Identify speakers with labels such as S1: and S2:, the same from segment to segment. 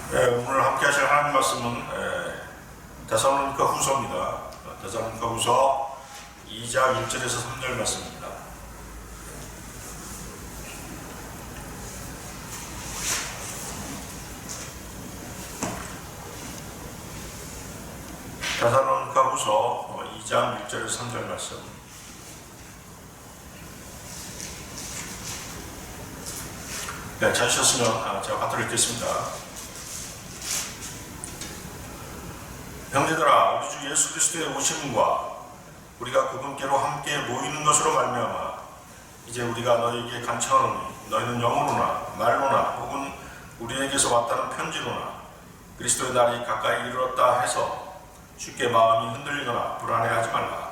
S1: 오늘 함께 하실 하나님 말씀은 데살로니가 후서입니다. 데살로니가 후서 2장 1절에서 3절 말씀입니다. 데살로니가 후서 2장 1절에서 3절 말씀. 찾으셨으면 제가 받들어 읽겠습니다. 형제들아, 우리 주 예수 그리스도의 오심과 우리가 그분께로 함께 모이는 것으로 말미암아 이제 우리가 너희에게 간청하노니 너희는 영으로나 말로나 혹은 우리에게서 왔다는 편지로나 그리스도의 날이 가까이 이르렀다 해서 쉽게 마음이 흔들리거나 불안해하지 말라.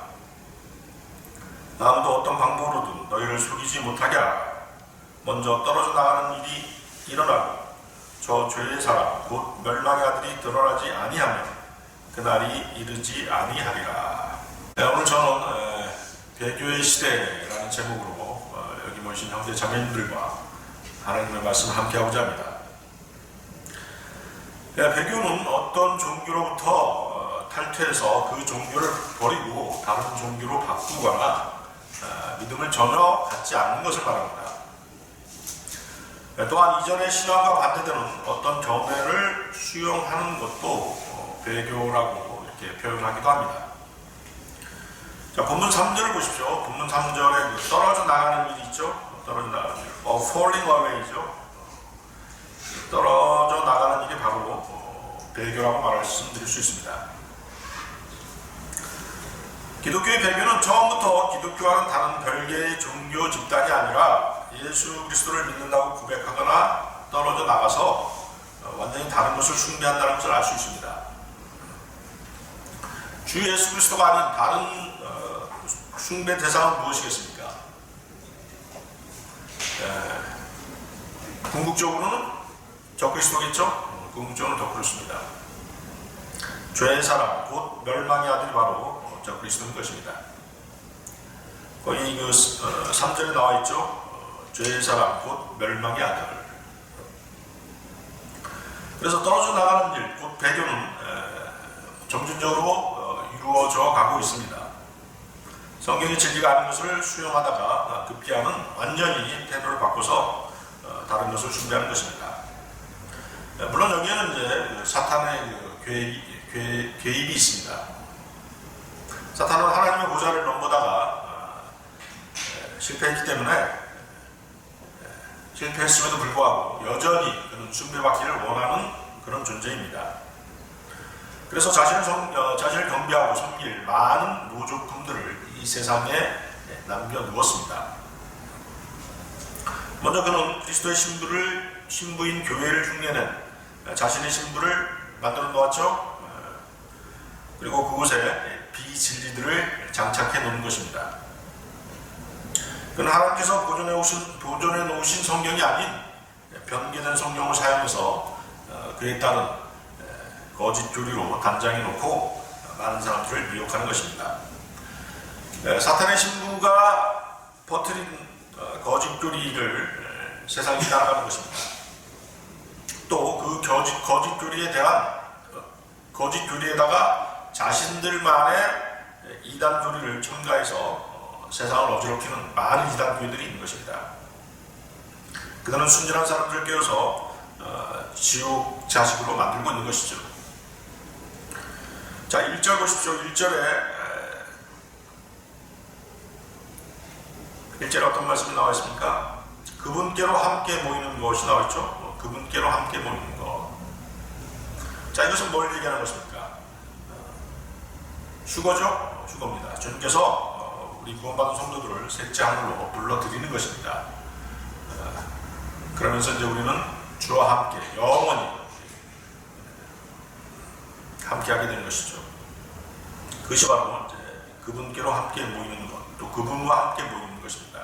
S1: 아무도 어떤 방법으로든 너희를 속이지 못하게 하라. 먼저 떨어져 나가는 일이 일어나고 저 죄의 사람 곧 멸망의 아들이 드러나지 아니하면 그날이 이르지 아니하리라. 오늘 저는 배교의 시대라는 제목으로 여기 모신 형제 자매님들과 하나님의 말씀을 함께 하고자 합니다. 배교는 어떤 종교로부터 탈퇴해서 그 종교를 버리고 다른 종교로 바꾸거나 믿음을 전혀 갖지 않는 것을 말합니다. 또한 이전의 신앙과 반대되는 어떤 견해를 수용하는 것도 배교라고 이렇게 표현하기도 합니다. 자, 본문 3절을 보십시오. 본문 3절에 떨어져 나가는 일이 있죠. 떨어져 나가는 일. falling away죠. 떨어져 나가는 일이 바로 배교라고 말씀드릴 수 있습니다. 기독교의 배교는 처음부터 기독교와는 다른 별개의 종교 집단이 아니라 예수 그리스도를 믿는다고 고백하거나 떨어져 나가서 완전히 다른 것을 숭배한다는 것을 알 수 있습니다. 주 예수 그리스도가 아닌 다른 숭배 대상은 무엇이겠습니까? 궁극적으로는 적그리스도겠죠? 궁극적으로는 적그리스도입니다. 죄의 사람, 곧 멸망의 아들이 바로 적그리스도인 것입니다. 거기 그 3절에 나와 있죠? 죄의 사람, 곧 멸망의 아들. 그래서 떨어져 나가는 일, 곧 배교는 점진적으로 이루어져 가고 있습니다. 성경의 진리가 아닌 것을 수용하다가 급기야는 완전히 태도를 바꿔서 다른 것을 숭배하는 것입니다. 물론 여기에는 이제 사탄의 개입이 있습니다. 사탄은 하나님의 보좌를 넘보다가 실패했기 때문에 실패했음에도 불구하고 여전히 그는 숭배받기를 원하는 그런 존재입니다. 그래서 자신을 경배하고 섬길 많은 노조품들을 이 세상에 남겨두었습니다. 먼저 그는 그리스도의 신부인 교회를 흉내낸 자신의 신부를 만들어 놓았죠. 그리고 그곳에 비진리들을 장착해 놓은 것입니다. 그는 하나님께서 보존해 놓으신 성경이 아닌 변개된 성경을 사용해서 그에 따른 거짓 교리로 단장해 놓고 많은 사람들을 미혹하는 것입니다. 사탄의 신부가 퍼뜨린 거짓 교리를 세상이 따라가는 것입니다. 또 그 거짓 교리에다가 자신들만의 이단 교리를 첨가해서 세상을 어지럽히는 많은 이단 교리들이 있는 것입니다. 그들은 순진한 사람들을 깨워서 지옥 자식으로 만들고 있는 것이죠. 자, 1절 보십시오. 1절에 어떤 말씀이 나와 있습니까? 그분께로 함께 모이는 것이 나와 있죠. 그분께로 함께 모이는 것. 자, 이것은 뭘 얘기하는 것입니까? 휴거죠? 휴거입니다. 주님께서 우리 구원받은 성도들을 셋째 하늘로 불러들이는 것입니다. 그러면서 이제 우리는 주와 함께 영원히 함께하게 되는 것이죠. 그것이 바로 이제 그분께로 함께 모이는 것, 또 그분과 함께 모이는 것입니다.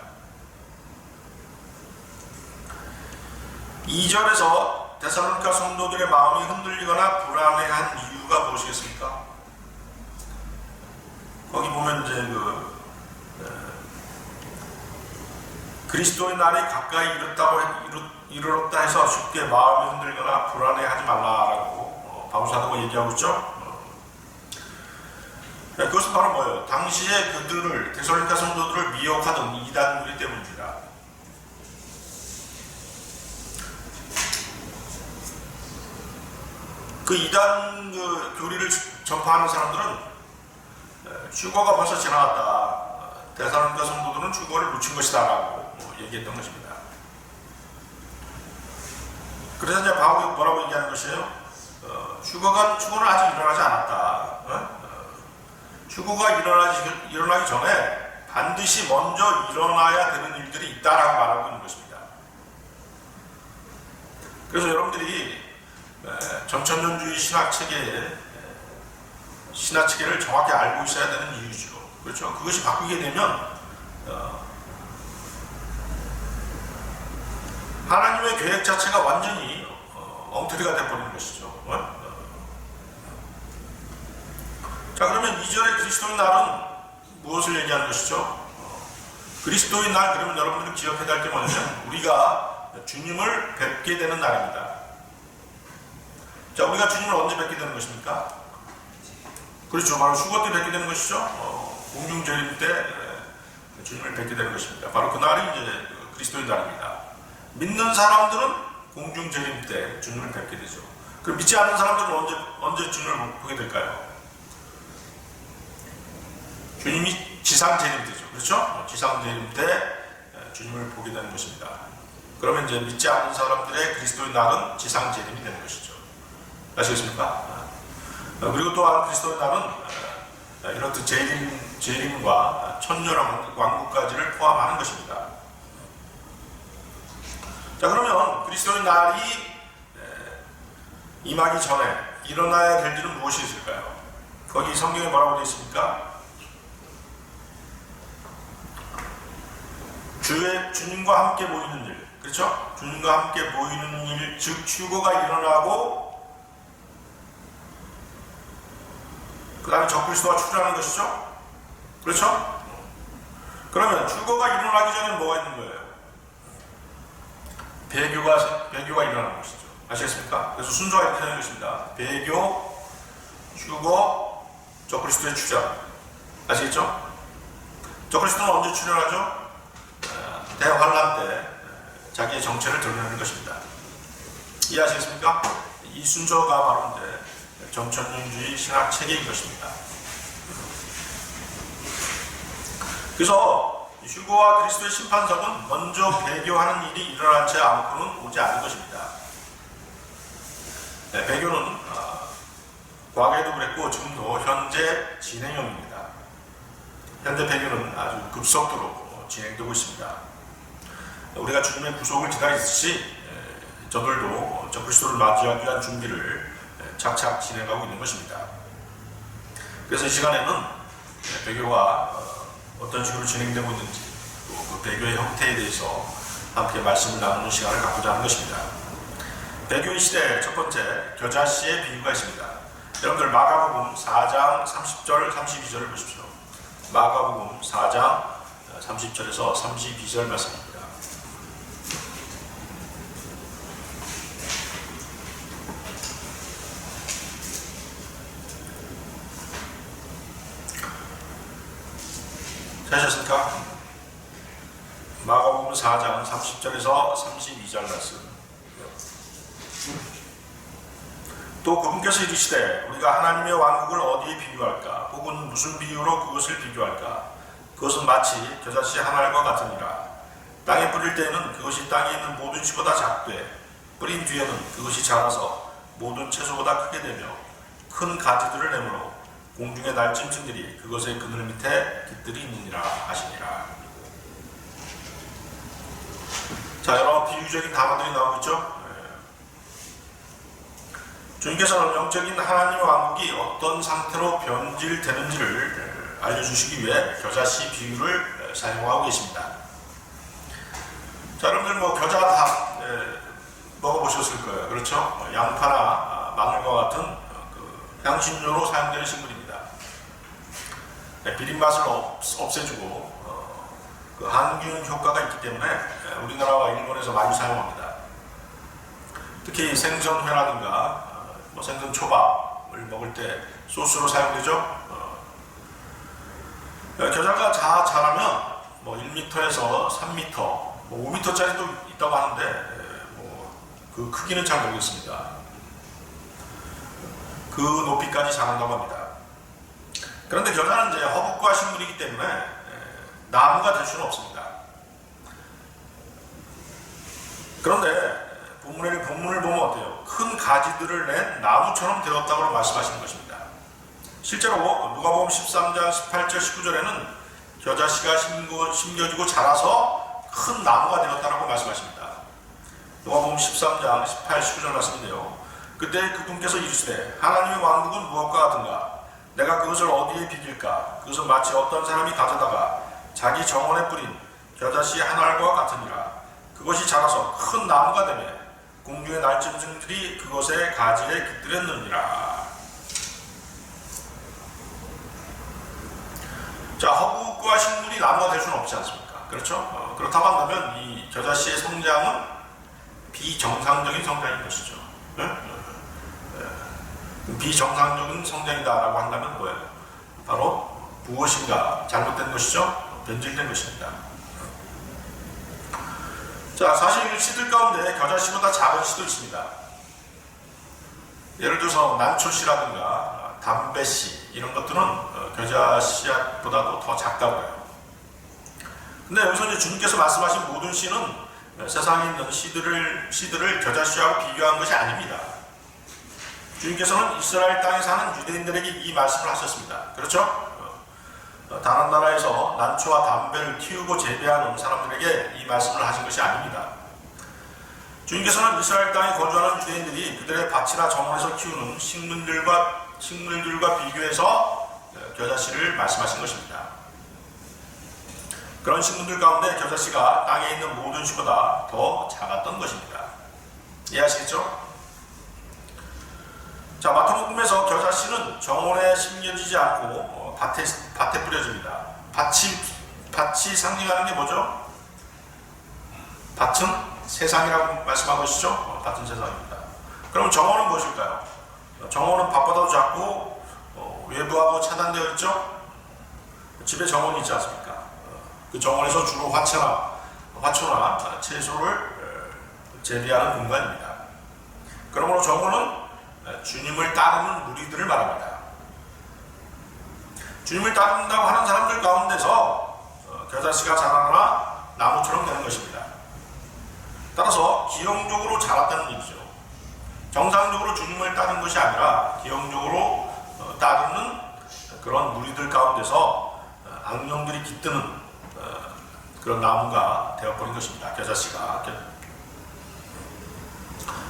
S1: 2절에서 데살로니가 성도들의 마음이 흔들리거나 불안해한 이유가 무엇이겠습니까? 거기 보면 이제 그리스도의 날이 가까이 이르렀다 해서 쉽게 마음이 흔들거나 불안해하지 말라라고 바울 사도가 얘기하고 있죠. 그것은 바로 뭐예요? 당시에 그들을 데살로니가 성도들을 미혹하던 이단들이 때문입니다. 그 이단 교리를 전파하는 사람들은 휴거가 벌써 지나갔다. 데살로니가 성도들은 휴거를 놓친 것이다 라고 얘기했던 것입니다. 그래서 이제 바울이 뭐라고 얘기하는 것이에요? 휴거는 아직 일어나지 않았다. 휴거가 일어나기 전에 반드시 먼저 일어나야 되는 일들이 있다라고 말하고 있는 것입니다. 그래서 여러분들이 전천년주의 신학체계를 정확히 알고 있어야 되는 이유죠. 그렇죠? 그것이 바뀌게 되면 하나님의 계획 자체가 완전히 엉터리가 되어버리는 것이죠. 자, 그러면 이전의 그리스도의 날은 무엇을 얘기하는 것이죠? 그리스도의 날, 그러면 여러분들은 기억해야 될 게 뭐냐면 우리가 주님을 뵙게 되는 날입니다. 자, 우리가 주님을 언제 뵙게 되는 것입니까? 그렇죠. 바로 휴거 때 뵙게 되는 것이죠. 공중재림 때 주님을 뵙게 되는 것입니다. 바로 그 날이 이제 그리스도의 날입니다. 믿는 사람들은 공중재림 때 주님을 뵙게 되죠. 그럼 믿지 않는 사람들은 언제 주님을 보게 될까요? 주님이 지상재림 때죠. 그렇죠? 지상재림 때 주님을 보게 되는 것입니다. 그러면 이제 믿지 않는 사람들의 그리스도의 날은 지상재림이 되는 것이죠. 아시겠습니까? 그리고 또한 그리스도의 날은 이렇듯 재림과 천년왕국까지를 포함하는 것입니다. 자, 그러면 그리스도의 날이 임하기 전에 일어나야 될 일은 무엇이 있을까요? 거기 성경에 뭐라고 되어 있습니까? 주님과 함께 모이는 일, 그렇죠? 주님과 함께 모이는 일, 즉 휴거가 일어나고 그 다음에 적그리스도가 출현하는 것이죠? 그렇죠? 그러면 휴거가 일어나기 전에 뭐가 있는 거예요? 배교가 일어나는 것이죠. 아시겠습니까? 그래서 순서가 이렇게 되는 것입니다. 배교, 휴거, 적그리스도의 출현. 아시겠죠? 적그리스도는 언제 출현하죠? 대환란 때 자기의 정체를 드러내는 것입니다. 이해하시겠습니까? 이 순서가 바로 이제 전천년주의 신학 체계인 것입니다. 그래서 휴거와 그리스도의 심판석은 먼저 배교하는 일이 일어난 채 않고는 오지 않은 것입니다. 배교는 과거에도 그랬고 지금도 현재 진행형입니다. 현재 배교는 아주 급속도로 진행되고 있습니다. 우리가 주님의 구속을 기다리듯이 저들도 적그리스도를 맞이하기 위한 준비를 착착 진행하고 있는 것입니다. 그래서 이 시간에는 배교가 어떤 식으로 진행되고 있는지 또 그 배교의 형태에 대해서 함께 말씀을 나누는 시간을 갖고자 하는 것입니다. 배교의 시대의 첫 번째 겨자씨의 비유가 있습니다. 여러분들 마가복음 4장 30절 32절을 보십시오. 마가복음 4장 30절에서 32절 말씀입니다. 하셨습니까? 마가복음 4장 30절에서 32절 말씀. 또 그분께서 이르시되 우리가 하나님의 왕국을 어디에 비교할까? 혹은 무슨 비유로 그것을 비교할까? 그것은 마치 겨자씨 한 알과 같으니라. 땅에 뿌릴 때에는 그것이 땅에 있는 모든 씨보다 작되 뿌린 뒤에는 그것이 자라서 모든 채소보다 크게 되며 큰 가지들을 내므로 공중의 날짐승들이 그것의 그늘 밑에 깃들이 있느니라 하시니라. 자, 여러 비유적인 단어들이 나오고 있죠. 주님께서는 영적인 하나님의 왕국이 어떤 상태로 변질되는지를 알려주시기 위해 겨자씨 비유를 사용하고 계십니다. 자, 여러분들 겨자 다 먹어보셨을 거예요. 그렇죠? 양파나 마늘과 같은 향신료로 사용되는 식물입니다. 비린 맛을 없애주고 그 항균 효과가 있기 때문에 우리나라와 일본에서 많이 사용합니다. 특히 생선회라든가 뭐 생선 초밥을 먹을 때 소스로 사용되죠. 겨자가 자라면 뭐 1m에서 3m, 뭐 5m짜리도 있다고 하는데 그 크기는 잘 모르겠습니다. 그 높이까지 자란다고 합니다. 그런데 겨자는 이제 허브과 식물이기 때문에 나무가 될 수는 없습니다. 그런데 본문을 보면 어때요? 큰 가지들을 낸 나무처럼 되었다고 말씀하시는 것입니다. 실제로 누가복음 13장 18절 19절에는 겨자씨가 심겨지고 자라서 큰 나무가 되었다고 말씀하십니다. 누가복음 13장 18, 19절 말씀인데요. 그때 그분께서 이르시되 하나님의 왕국은 무엇과 같은가? 내가 그것을 어디에 비길까? 그것은 마치 어떤 사람이 가져다가 자기 정원에 뿌린 겨자씨 한 알과 같으니라. 그것이 자라서 큰 나무가 되며 공중의 날짐승들이 그것의 가지에 깃들였느니라. 자, 허브과 식물이 나무가 될 수는 없지 않습니까? 그렇죠? 그렇다고 한다면 이 겨자씨의 성장은 비정상적인 성장인 것이죠. 비정상적인 성장이다라고 한다면 뭐예요? 바로 무엇인가 잘못된 것이죠? 변질된 것입니다. 자, 사실 씨들 가운데 겨자씨보다 작은 씨도 있습니다. 예를 들어서 난초씨라든가 담배씨 이런 것들은 겨자씨보다도 더 작다고 해요. 근데 여기서 이제 주님께서 말씀하신 모든 씨는 세상에 있는 씨들을 겨자씨하고 비교한 것이 아닙니다. 주님께서는 이스라엘 땅에 사는 유대인들에게 이 말씀을 하셨습니다. 그렇죠? 다른 나라에서 난초와 담배를 키우고 재배하는 사람들에게 이 말씀을 하신 것이 아닙니다. 주님께서는 이스라엘 땅에 거주하는 유대인들이 그들의 밭이나 정원에서 키우는 식물들과 비교해서 겨자씨를 말씀하신 것입니다. 그런 식물들 가운데 겨자씨가 땅에 있는 모든 씨보다 더 작았던 것입니다. 이해하시겠죠? 자, 마태복음에서 겨자씨는 정원에 심겨지지 않고 밭에 뿌려집니다. 밭이 상징하는 게 뭐죠? 밭은 세상이라고 말씀한 것이죠? 밭은 세상입니다. 그럼 정원은 무엇일까요? 정원은 밭보다도 작고 외부하고 차단되어 있죠? 집에 정원이 있지 않습니까? 그 정원에서 주로 화초나 채소를 재배하는 공간입니다. 그러므로 정원은 주님을 따르는 무리들을 말합니다. 주님을 따른다고 하는 사람들 가운데서 겨자씨가 자라나 나무처럼 되는 것입니다. 따라서 기형적으로 자랐다는 얘기죠. 정상적으로 주님을 따른 것이 아니라 기형적으로 따르는 그런 무리들 가운데서 악령들이 깃드는 그런 나무가 되어버린 것입니다. 겨자씨가.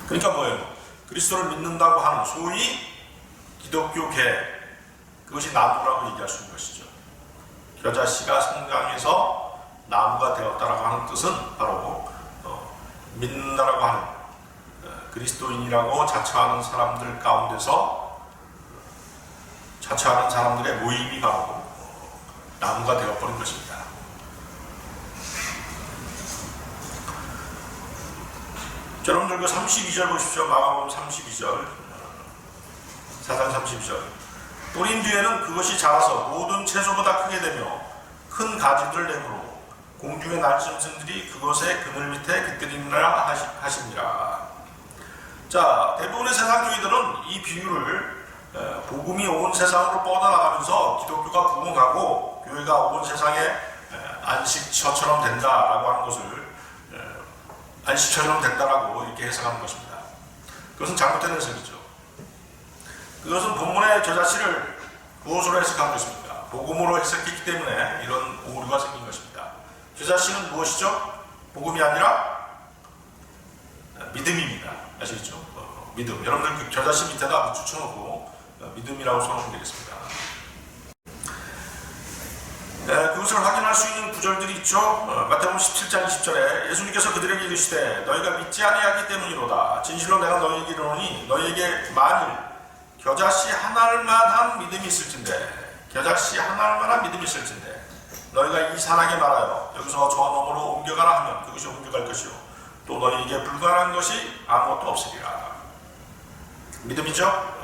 S1: 그러니까 뭐예요? 그리스도를 믿는다고 하는 소위 기독교계, 그것이 나무라고 얘기할 수 있는 것이죠. 겨자씨가 성장해서 나무가 되었다라고 하는 뜻은 바로 믿는다라고 하는 그리스도인이라고 자처하는 사람들 가운데서 자처하는 사람들의 모임이 바로 나무가 되어버린 것입니다. 자, 여러분들 그 32절 보십시오. 마가복음 32절, 4장 32절. 뿌린 뒤에는 그것이 자라서 모든 채소보다 크게 되며 큰 가지들을 내므로 공중의 날짐승들이 그것의 그늘 밑에 깃들이느라 하시니라. 자, 대부분의 세상 교회들은 이 비유를 복음이 온 세상으로 뻗어나가면서 기독교가 부흥하고 교회가 온 세상에 안식처처럼 된다라고 하는 것을 안식처럼 된다라고 이렇게 해석하는 것입니다. 그것은 잘못된 해석이죠. 그것은 본문의 겨자씨를 무엇으로 해석한 것입니까? 복음으로 해석했기 때문에 이런 오류가 생긴 것입니다. 겨자씨는 무엇이죠? 복음이 아니라 믿음입니다. 아시겠죠? 믿음. 여러분들 그 겨자씨 밑에다 붙여놓고 믿음이라고 써놓으면 되겠습니다. 그것을 확인할 수 있는 구절들이 있죠. 마태복음 17장 20절에 예수님께서 그들에게 이르시되 너희가 믿지 아니하기 때문이로다. 진실로 내가 너희에게 이르노니 너희에게 만일 겨자씨 한 알만한 믿음이 있을진데 겨자씨 한 알만한 믿음이 있을진데 너희가 이 산에게 말하여 여기서 저 너머로 옮겨가라 하면 그것이 옮겨갈 것이요 또 너희에게 불가능한 것이 아무것도 없으리라. 믿음이죠?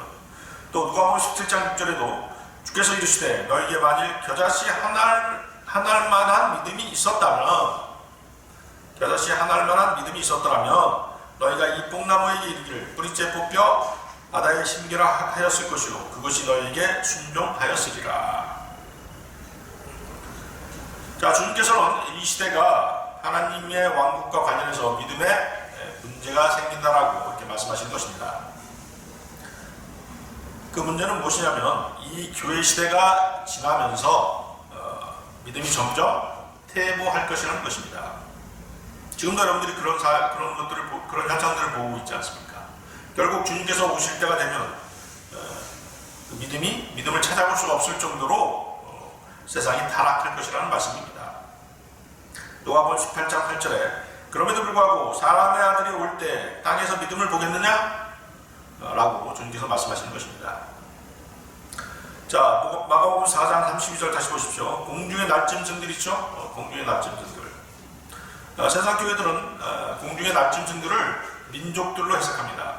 S1: 또 누가복음 17장 6절에도 주께서 이르시되 너희에게 만일 겨자씨 한 알만한 믿음이 있었다면, 겨자씨 한 알만한 믿음이 있었더라면 너희가 이 뽕나무에게 이르기를 뿌리째 뽑혀 바다에 심기라 하였을 것이요 그것이 너희에게 순종하였으리라. 자, 주님께서는 이 시대가 하나님의 왕국과 관련해서 믿음에 문제가 생긴다라고 이렇게 말씀하신 것입니다. 그 문제는 무엇이냐면 이 교회 시대가 지나면서 믿음이 점점 퇴보할 것이라는 것입니다. 지금도 여러분들이 그런 현상들을 보고 있지 않습니까? 결국 주님께서 오실 때가 되면 믿음을 찾아볼 수가 없을 정도로 세상이 타락할 것이라는 말씀입니다. 누가복음 18장 8절에 그럼에도 불구하고 사람의 아들이 올 때 땅에서 믿음을 보겠느냐? 라고 주님께서 말씀하시는 것입니다. 자, 마가복음 4장 32절 다시 보십시오. 공중의 날짐승들 있죠? 공중의 날짐승들. 세상 교회들은 공중의 날짐승들을 민족들로 해석합니다.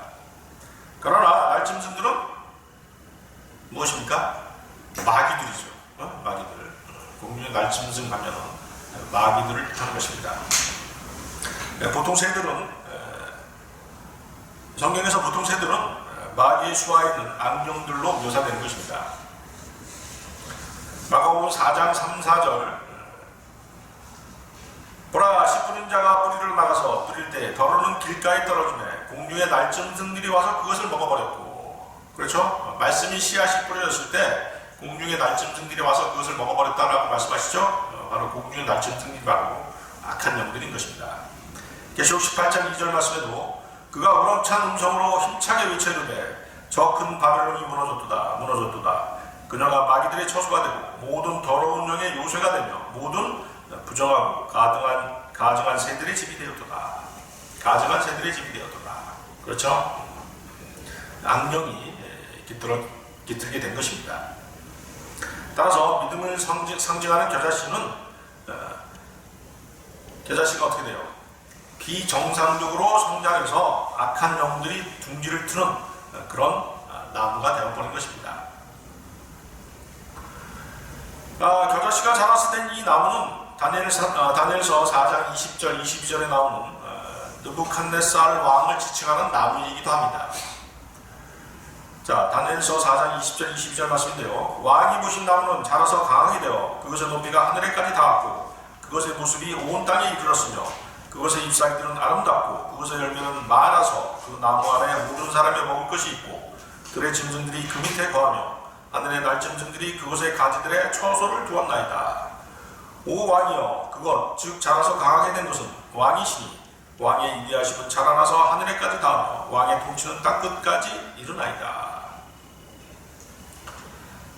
S1: 그러나 날짐승들은 무엇입니까? 마귀들이죠. 마귀들. 공중의 날짐승 하면 마귀들을 뜻하는 것입니다. 보통 새들은 성경에서 보통 새들은 마귀의 수하에 있는 악령들로 묘사되는 것입니다. 마가복음 4장 3, 4절 보라 씨 뿌린 자가 뿌리를 막아서 뿌릴 때 더러는 길가에 떨어지매 공중의 날짐승들이 와서 그것을 먹어버렸고, 그렇죠? 말씀이 씨앗이 뿌려졌을 때 공중의 날짐승들이 와서 그것을 먹어버렸다라고 말씀하시죠? 바로 공중의 날짐승들이 바로 악한 영들인 것입니다. 계시록 18장 2절 말씀에도 그가 우렁찬 음성으로 힘차게 외치르되 저 큰 바벨론이 무너졌도다 무너졌도다. 그녀가 마귀들의 처소가 되고 모든 더러운 영의 요새가 되며 모든 부정하고 가증한 새들의 집이 되었도다. 가증한 새들의 집이 되었도다. 그렇죠? 악령이 깃들게 된 것입니다. 따라서 믿음을 상징하는 겨자씨가 어떻게 돼요? 비정상적으로 성장해서 악한 영들이 둥지를 트는 그런 나무가 되어버린 것입니다. 겨자씨가 자랐을 때 이 나무는 다니엘서 4장 20절 22절에 나오는 느부갓네살 왕을 지칭하는 나무이기도 합니다. 자, 다니엘서 4장 20절 22절 말씀인데요. 왕이 보신 나무는 자라서 강하게 되어 그것의 높이가 하늘에까지 닿았고 그것의 모습이 온 땅에 이르렀으며 그것의 잎사귀들은 아름답고 그것의 열매는 많아서 그 나무 아래 모든 사람이 먹을 것이 있고 들의 짐승들이 그 밑에 거하며 하늘의 날짐승들이 그것의 가지들의 처소를 두었나이다. 오 왕이여, 그것 즉 자라서 강하게 된 것은 왕이시니 왕의 위대하심은 자라나서 하늘에까지 닿으며 왕의 통치는 땅 끝까지 이르나이다.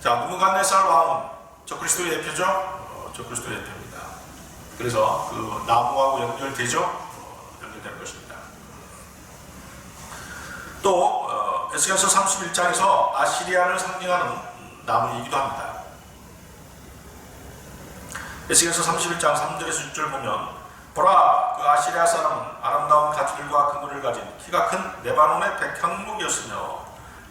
S1: 자, 느부갓네살 왕은 적그리스도의 예표죠? 적그리스도의 예표입니다. 그래서 그 나무하고 연결되죠? 연결되는 것입니다. 또 에스겔서 31장에서 아시리아를 상징하는 나무이기도 합니다. 에스겔서 31장 3절에서 6절 보면 보라 그 아시리아 사람은 아름다운 가지들과 그물을 가진 키가 큰 레바논의 백향목이었으며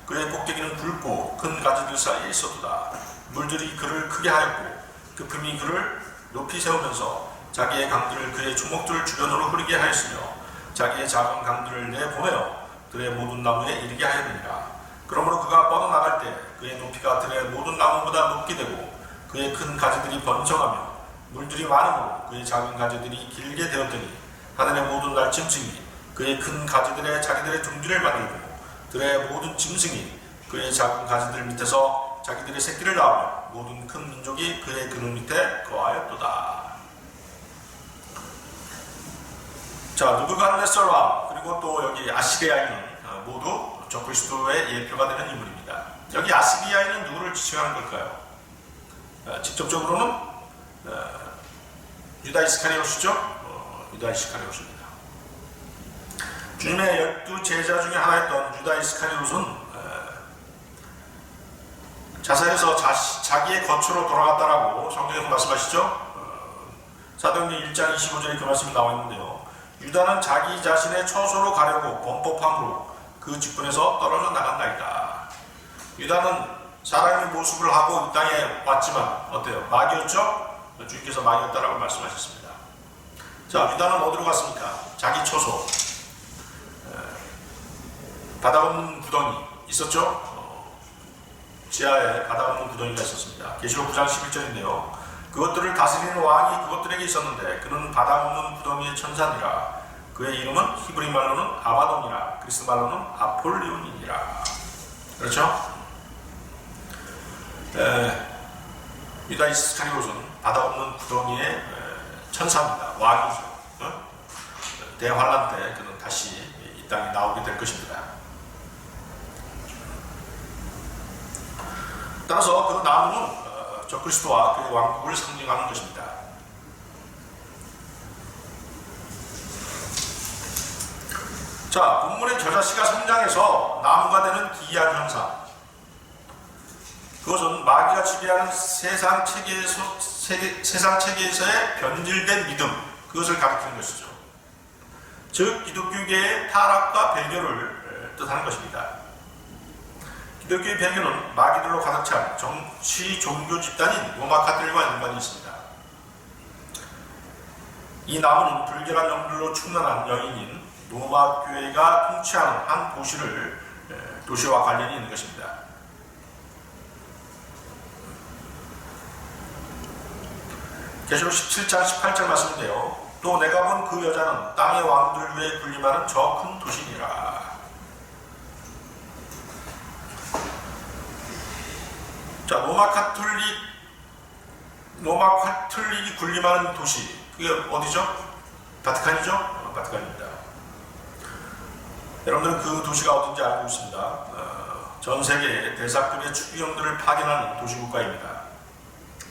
S1: 그의 꼭대기는 굵고 큰 가지들 사이에 있었도다. 물들이 그를 크게 하였고 그 품이 그를 높이 세우면서 자기의 강들을 그의 주먹들 주변으로 흐르게 하였으며 자기의 작은 강들을 내보내어 들의 모든 나무에 이르게 하였느니라. 그러므로 그가 뻗어나갈 때 그의 높이가 들의 모든 나무보다 높게 되고 그의 큰 가지들이 번성하며 물들이 많으므로 그의 작은 가지들이 길게 되었더니 하늘의 모든 날짐승이 그의 큰 가지들에 자기들의 둥지를 만들고 들의 모든 짐승이 그의 작은 가지들 밑에서 자기들의 새끼를 낳으며 모든 큰 민족이 그의 그늘 밑에 거하였도다. 자, 느부갓네살 왕 그리고 또 여기 아시리아인은 모두 적그리스도의 예표가 되는 인물입니다. 여기 아시리아인은 누구를 지칭하는 걸까요? 직접적으로는 유다 이스카리옷이죠. 유다 이스카리옷입니다. 주님의 12 제자 중에 하나였던 유다 이스카리옷은 자살해서 자기의 거처로 돌아갔다라고 성경에서 말씀하시죠. 사도행전 1장 25절에 그 말씀이 나와 있는데요. 유다는 자기 자신의 처소로 가려고 범법함으로 그 직분에서 떨어져 나간다이다. 유다는 사람의 모습을 하고 이 땅에 왔지만 어때요? 마귀였죠? 주님께서 마귀였다라고 말씀하셨습니다. 자, 유다는 어디로 갔습니까? 자기 처소. 바다 없는 구덩이 있었죠? 지하에 바다 없는 구덩이가 있었습니다. 계시록 9장 11절인데요. 그것들을 다스리는 왕이 그것들에게 있었는데 그는 바다 없는 구덩이의 천사니라. 그의 이름은 히브리 말로는 아바돈이라 그리스 말로는 아폴리온이니라. 그렇죠? 유다 이스카리옷은 바다 없는 구덩이의 천사입니다. 왕이죠. 대환란 때 그는 다시 이 땅에 나오게 될 것입니다. 따라서 그 나무는 적그리스도와 그의 왕국을 상징하는 것입니다. 자, 본문의 저자씨가 성장해서 나무가 되는 기이한 현상. 그것은 마귀가 지배하는 세상 체계에서의 변질된 믿음, 그것을 가리키는 것이죠. 즉, 기독교계의 타락과 배교를 뜻하는 것입니다. 기독교의 배교는 마귀들로 가득 찬 정치 종교 집단인 로마 카톨릭과 연관이 있습니다. 이 나무는 불결한 영들로 충만한 여인인 로마 교회가 통치하는 한 도시와 관련이 있는 것입니다. 계시록 17장 18절 말씀인데요. 또 내가 본 그 여자는 땅의 왕들 위에 군림하는 저 큰 도시니라. 자, 로마 카톨릭이 군림하는 도시, 그게 어디죠? 바티칸이죠? 바티칸입니다. 여러분들은 그 도시가 어딘지 알고 있습니다. 전 세계의 대사급의 추기경들을 파견하는 도시국가입니다.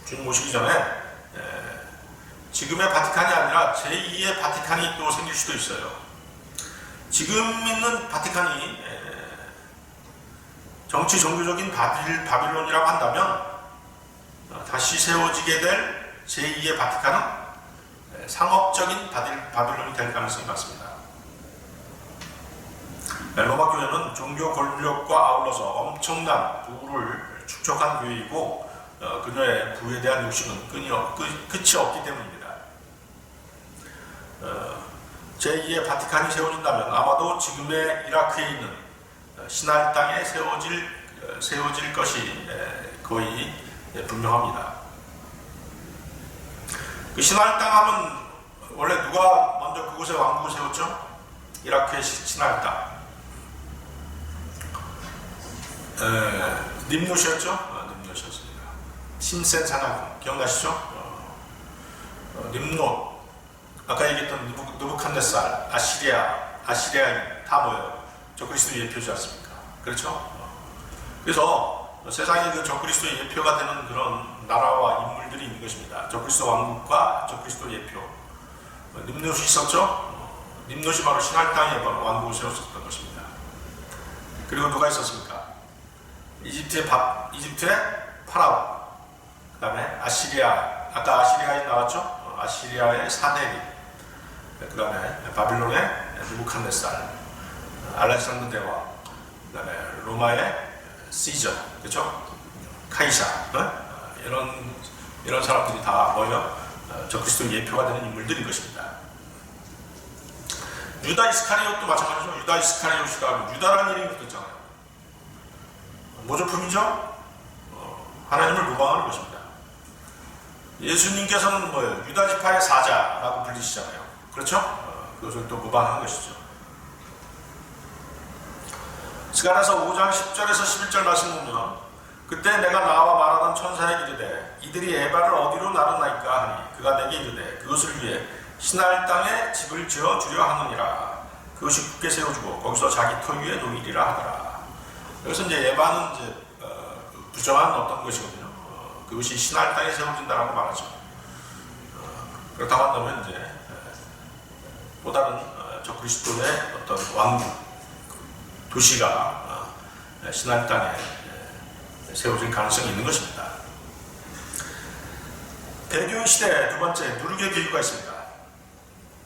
S1: 주님 오시기 전에 지금의 바티칸이 아니라 제2의 바티칸이 또 생길 수도 있어요. 지금 있는 바티칸이 정치 종교적인 바빌론이라고 한다면 다시 세워지게 될 제2의 바티칸은 상업적인 바빌론이 될 가능성이 많습니다. 로마 교회는 종교 권력과 아울러서 엄청난 부를 축적한 교회이고 그녀의 부에 대한 욕심은 끝이 없기 때문입니다. 제2의 바티칸이 세워진다면 아마도 지금의 이라크에 있는 신할 땅에 세워질 것이 거의 분명합니다. 그 신할 땅 하면 원래 누가 먼저 그곳에 왕국을 세웠죠? 이라크의 신할 땅. nim롯이었죠? nim롯이었습니다. 심센 사나군 기억나시죠? nim롯, 아까 얘기했던 느부칸네살, 아시리아인 다 뭐예요? 적그리스도의 예표지 않습니까? 그렇죠? 그래서 세상에 그 적그리스도의 예표가 되는 그런 나라와 인물들이 있는 것입니다. 적그리스도 왕국과 적그리스도 예표. nim롯이 있었죠? nim롯이 바로 신할 땅에 바로 왕국을 세웠었던 것입니다. 그리고 누가 있었습니까? 이집트의 파라오, 그 다음에 아시리아, 아까 아시리아에 나왔죠? 아시리아의 사데리, 그 다음에 바빌론의 느부칸네살, 알렉산더 대왕, 그 다음에 로마의 시저, 그렇죠? 카이사, 이런 사람들이 다 모여 적그리스도 예표가 되는 인물들인 것입니다. 유다 이스카리옷도 마찬가지죠. 유다 이스카리옷이라고 유다라는 이름이 붙었잖아요. 모조품이죠? 하나님을 모방하는 것입니다. 예수님께서는 뭐예요? 유다 지파의 사자라고 불리시잖아요. 그렇죠? 그것을 또 모방한 것이죠. 스가랴서 5장 10절에서 11절 말씀 보면 그때 내가 나와 말하던 천사에게 이르되 이들이 에바를 어디로 나르나이까 하니 그가 내게 이르되 그것을 위해 신할 땅에 집을 지어 주려 하느니라. 그것이 굳게 세워주고 거기서 자기 터 위에 놓이리라 하더라. 여기서 이제 에바는 이제 부정한 어떤 것이거든요. 그것이 신할 땅에 세워진다라고 말하죠. 그렇다고 한다면 이제 또 다른 적그리스도의 어떤 왕국 도시가 신할 땅에 세워질 가능성이 있는 것입니다. 배교 시대 두 번째 누룩의 비유가 있습니다.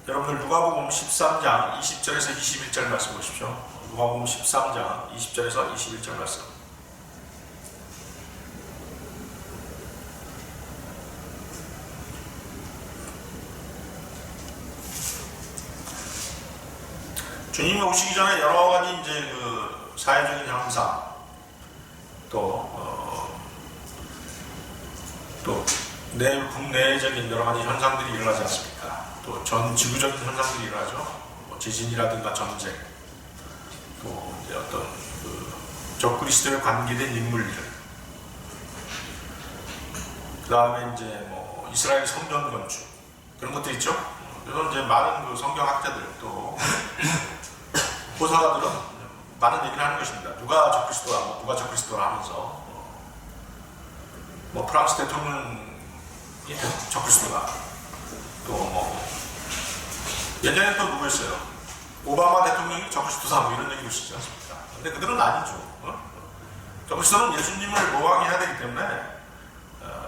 S1: 여러분들 누가복음 13장 20절에서 21절 말씀 보십시오. 누가복음 13장 20절에서 21절 말씀. 주님이 오시기 전에 여러 가지 이제 그 사회적인 현상, 또 국내적인 여러 가지 현상들이 일어나지 않습니까? 또 전 지구적인 현상들이 일어나죠. 뭐 지진이라든가 전쟁, 또 이제 어떤 그 적그리스도에 관계된 인물들, 그 다음에 이제 뭐 이스라엘 성전 건축 그런 것도 있죠. 그래서 이제 많은 그 성경학자들 또 호사가들은 많은 얘기를 하는 것입니다. 누가 적그리스도라, 누가 적그리스도라 하면서 뭐 프랑스 대통령이 적그리스도다. 또 뭐 예전에 또 누구였어요? 오바마 대통령이 적그리스도다 뭐 이런 얘기를 쓰지 않습니까? 근데 그들은 아니죠. 적그리스도는 예수님을 모방해야 되기 때문에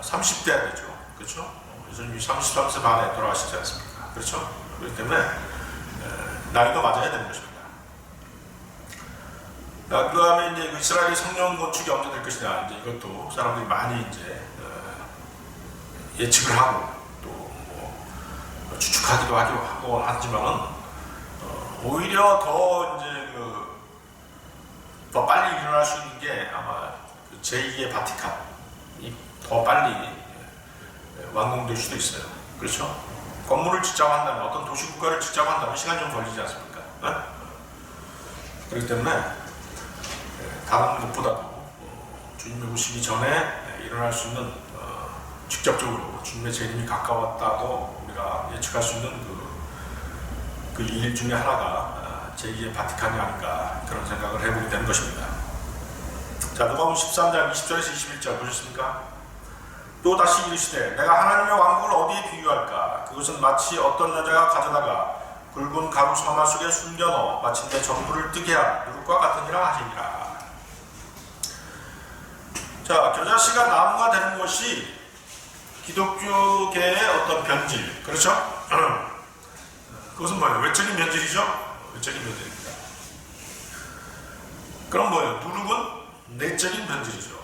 S1: 30대야 되죠. 그렇죠? 예수님이 33세 반에 돌아가시지 않습니까? 그렇죠? 그렇기 때문에 나이도 맞아야 되는 것입니다. 그 다음에 이제 그 이스라엘 성전 건축이 언제 될 것이냐, 이제 이것도 사람들이 많이 이제 예측을 하고 또 뭐 추측하기도 하고 하지만은 오히려 더 이제 더 빨리 일어날 수 있는 게 아마 그 제2의 바티칸이 더 빨리 완공될 수도 있어요. 그렇죠? 건물을 짓자고 한다면, 어떤 도시국가를 짓자고 한다면 시간이 좀 걸리지 않습니까? 네? 그렇기 때문에 다른 것보다도 주님이 오시기 전에 일어날 수 있는 직접적으로 주님의 재림이 가까웠다고 우리가 예측할 수 있는 그 일 중에 하나가 제2의 바티칸이 아닌가, 그런 생각을 해보게 되는 것입니다. 자, 누가복음 13장 20절에서 21절 보셨습니까? 또 다시 이르시되 내가 하나님의 왕국을 어디에 비유할까? 그것은 마치 어떤 여자가 가져다가 굵은 가루 서마 속에 숨겨넣어 마침내 전부를 뜨게 한 누룩과 같으니라 하시니라. 자, 겨자씨가 나무가 되는 것이 기독교계의 어떤 변질, 그렇죠? 그것은 뭐예요? 외적인 변질이죠? 외적인 변질입니다. 그럼 뭐예요? 누룩은 내적인 변질이죠.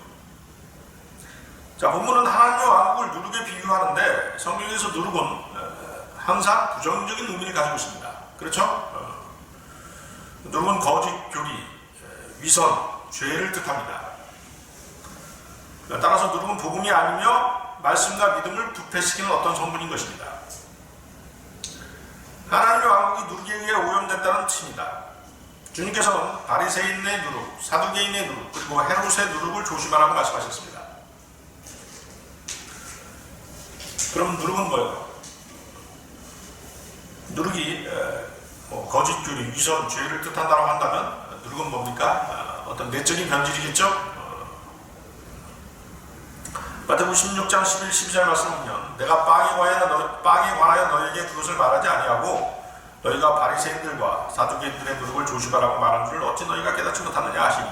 S1: 자, 본문은 하나님의 왕국을 누룩에 비유하는데 성경에서 누룩은 항상 부정적인 의미를 가지고 있습니다. 그렇죠? 누룩은 거짓 교리, 위선, 죄를 뜻합니다. 따라서 누룩은 복음이 아니며 말씀과 믿음을 부패시키는 어떤 성분인 것입니다. 하나님의 왕국이 누룩에 의해 오염됐다는 뜻입니다. 주님께서는 바리새인의 누룩, 사두개인의 누룩, 그리고 헤롯의 누룩을 조심하라고 말씀하셨습니다. 그럼 누룩은 뭐예요? 누룩이 거짓 교리, 위선, 죄를 뜻한다고 한다면 누룩은 뭡니까? 어떤 내적인 변질이겠죠? 마태복음 16장 11, 12절 말씀을 보면 내가 빵에 관하여 너희에게 그것을 말하지 아니하고 너희가 바리새인들과 사두개인들의 누룩을 조심하라고 말한 줄 어찌 너희가 깨닫지 못하느냐 하시니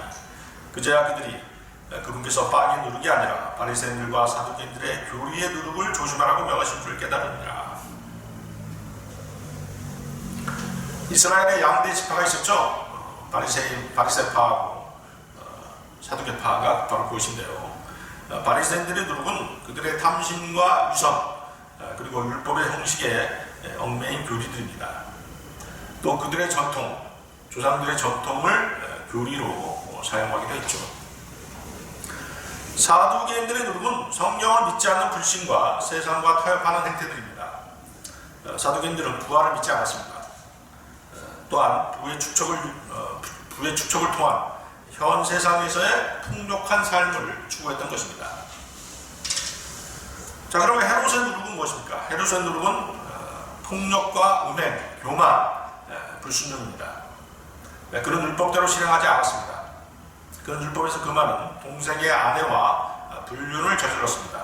S1: 그제야 그들이 그분께서 빵의 누룩이 아니라 바리새인들과 사두개인들의 교리의 누룩을 조심하라고 명하신 줄 깨달으니라. 이스라엘에 양대 지파가 있었죠. 바리새파하고 사두개파가 바로 그것인데요. 바리새인들의 누룩은 그들의 탐심과 위선, 그리고 율법의 형식에 얽매인 교리들입니다. 또 그들의 전통, 조상들의 전통을 교리로 사용하기도 했죠. 사두개인들의 누룩은 성경을 믿지 않는 불신과 세상과 타협하는 행태들입니다. 사두개인들은 부활을 믿지 않았습니다. 또한 부의 축적을 통한 현 세상에서의 풍족한 삶을 추구했던 것입니다. 자, 그러면 헤롯의 누룩은 무엇입니까? 헤롯의 누룩은 폭력과 음행, 교만, 불순종입니다. 그런 율법대로 실행하지 않았습니다. 그런 율법에서 그만은 동생의 아내와 불륜을 저질렀습니다.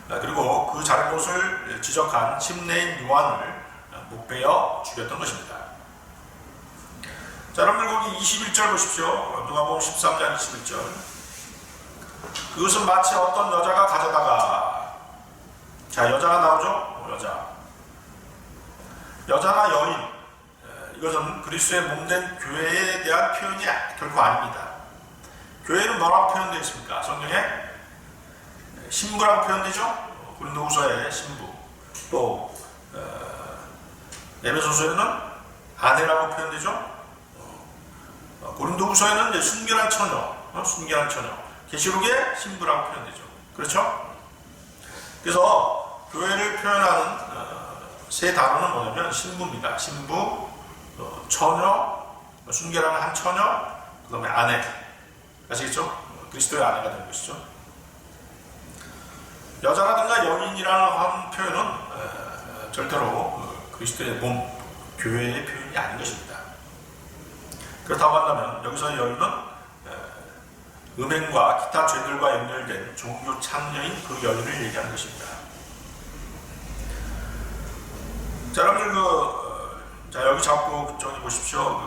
S1: 그리고 그 잘못을 지적한 침례인 요한을 목베어 죽였던 것입니다. 자, 여러분들 거기 21절 보십시오. 누가복음 13장 21절. 그것은 마치 어떤 여자가 가져다가, 자, 여자가 나오죠? 여자. 여자나 여인, 이것은 그리스도의 몸된 교회에 대한 표현이 결코 아닙니다. 교회는 뭐라고 표현되어 있습니까? 성경에 신부라고 표현되죠. 고린도후서의 신부, 또 에베소서에는 아내라고 표현되죠. 고린도후서에는 이제 순결한 처녀, 순결한 처녀, 계시록의 신부라고 표현되죠. 그렇죠? 그래서 교회를 표현하는 세 단어는 뭐냐면 신부입니다. 신부, 처녀, 순결한 한 처녀, 그 다음에 아내. 아시겠죠? 그리스도의 아내가 되는 것이죠. 여자라든가 여인이라는 표현은 절대로 그리스도의 몸, 교회의 표현이 아닌 것입니다. 그렇다고 한다면 여기서 여인은 음행과 기타 죄들과 연결된 종교 창녀인 그 여인을 얘기하는 것입니다. 자, 여러분들 자, 여기 잡고 저기 보십시오.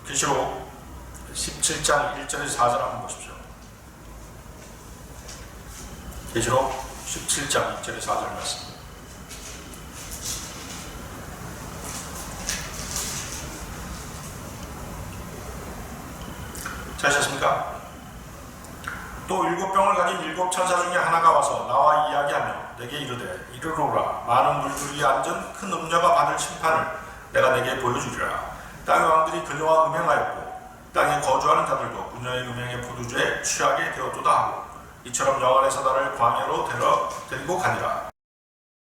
S1: 계시록 17장 1절에서 4절 한번 보십시오. 계시록 17장 1절에서 4절 말씀. 찾으셨습니까? 또 7병을 가진 7천사 중에 하나가 와서 나와 이야기하며 내게 이르되 이르노라 많은 물들이 앉은 큰 음녀가 받을 심판을 내가 내게 보여주리라. 땅의 왕들이 그녀와 음행하였고 땅에 거주하는 자들도 그녀의 음행의 포도주에 취하게 되었도다 하고 이처럼 여호와께서 나를 광야로 데리고 가니라.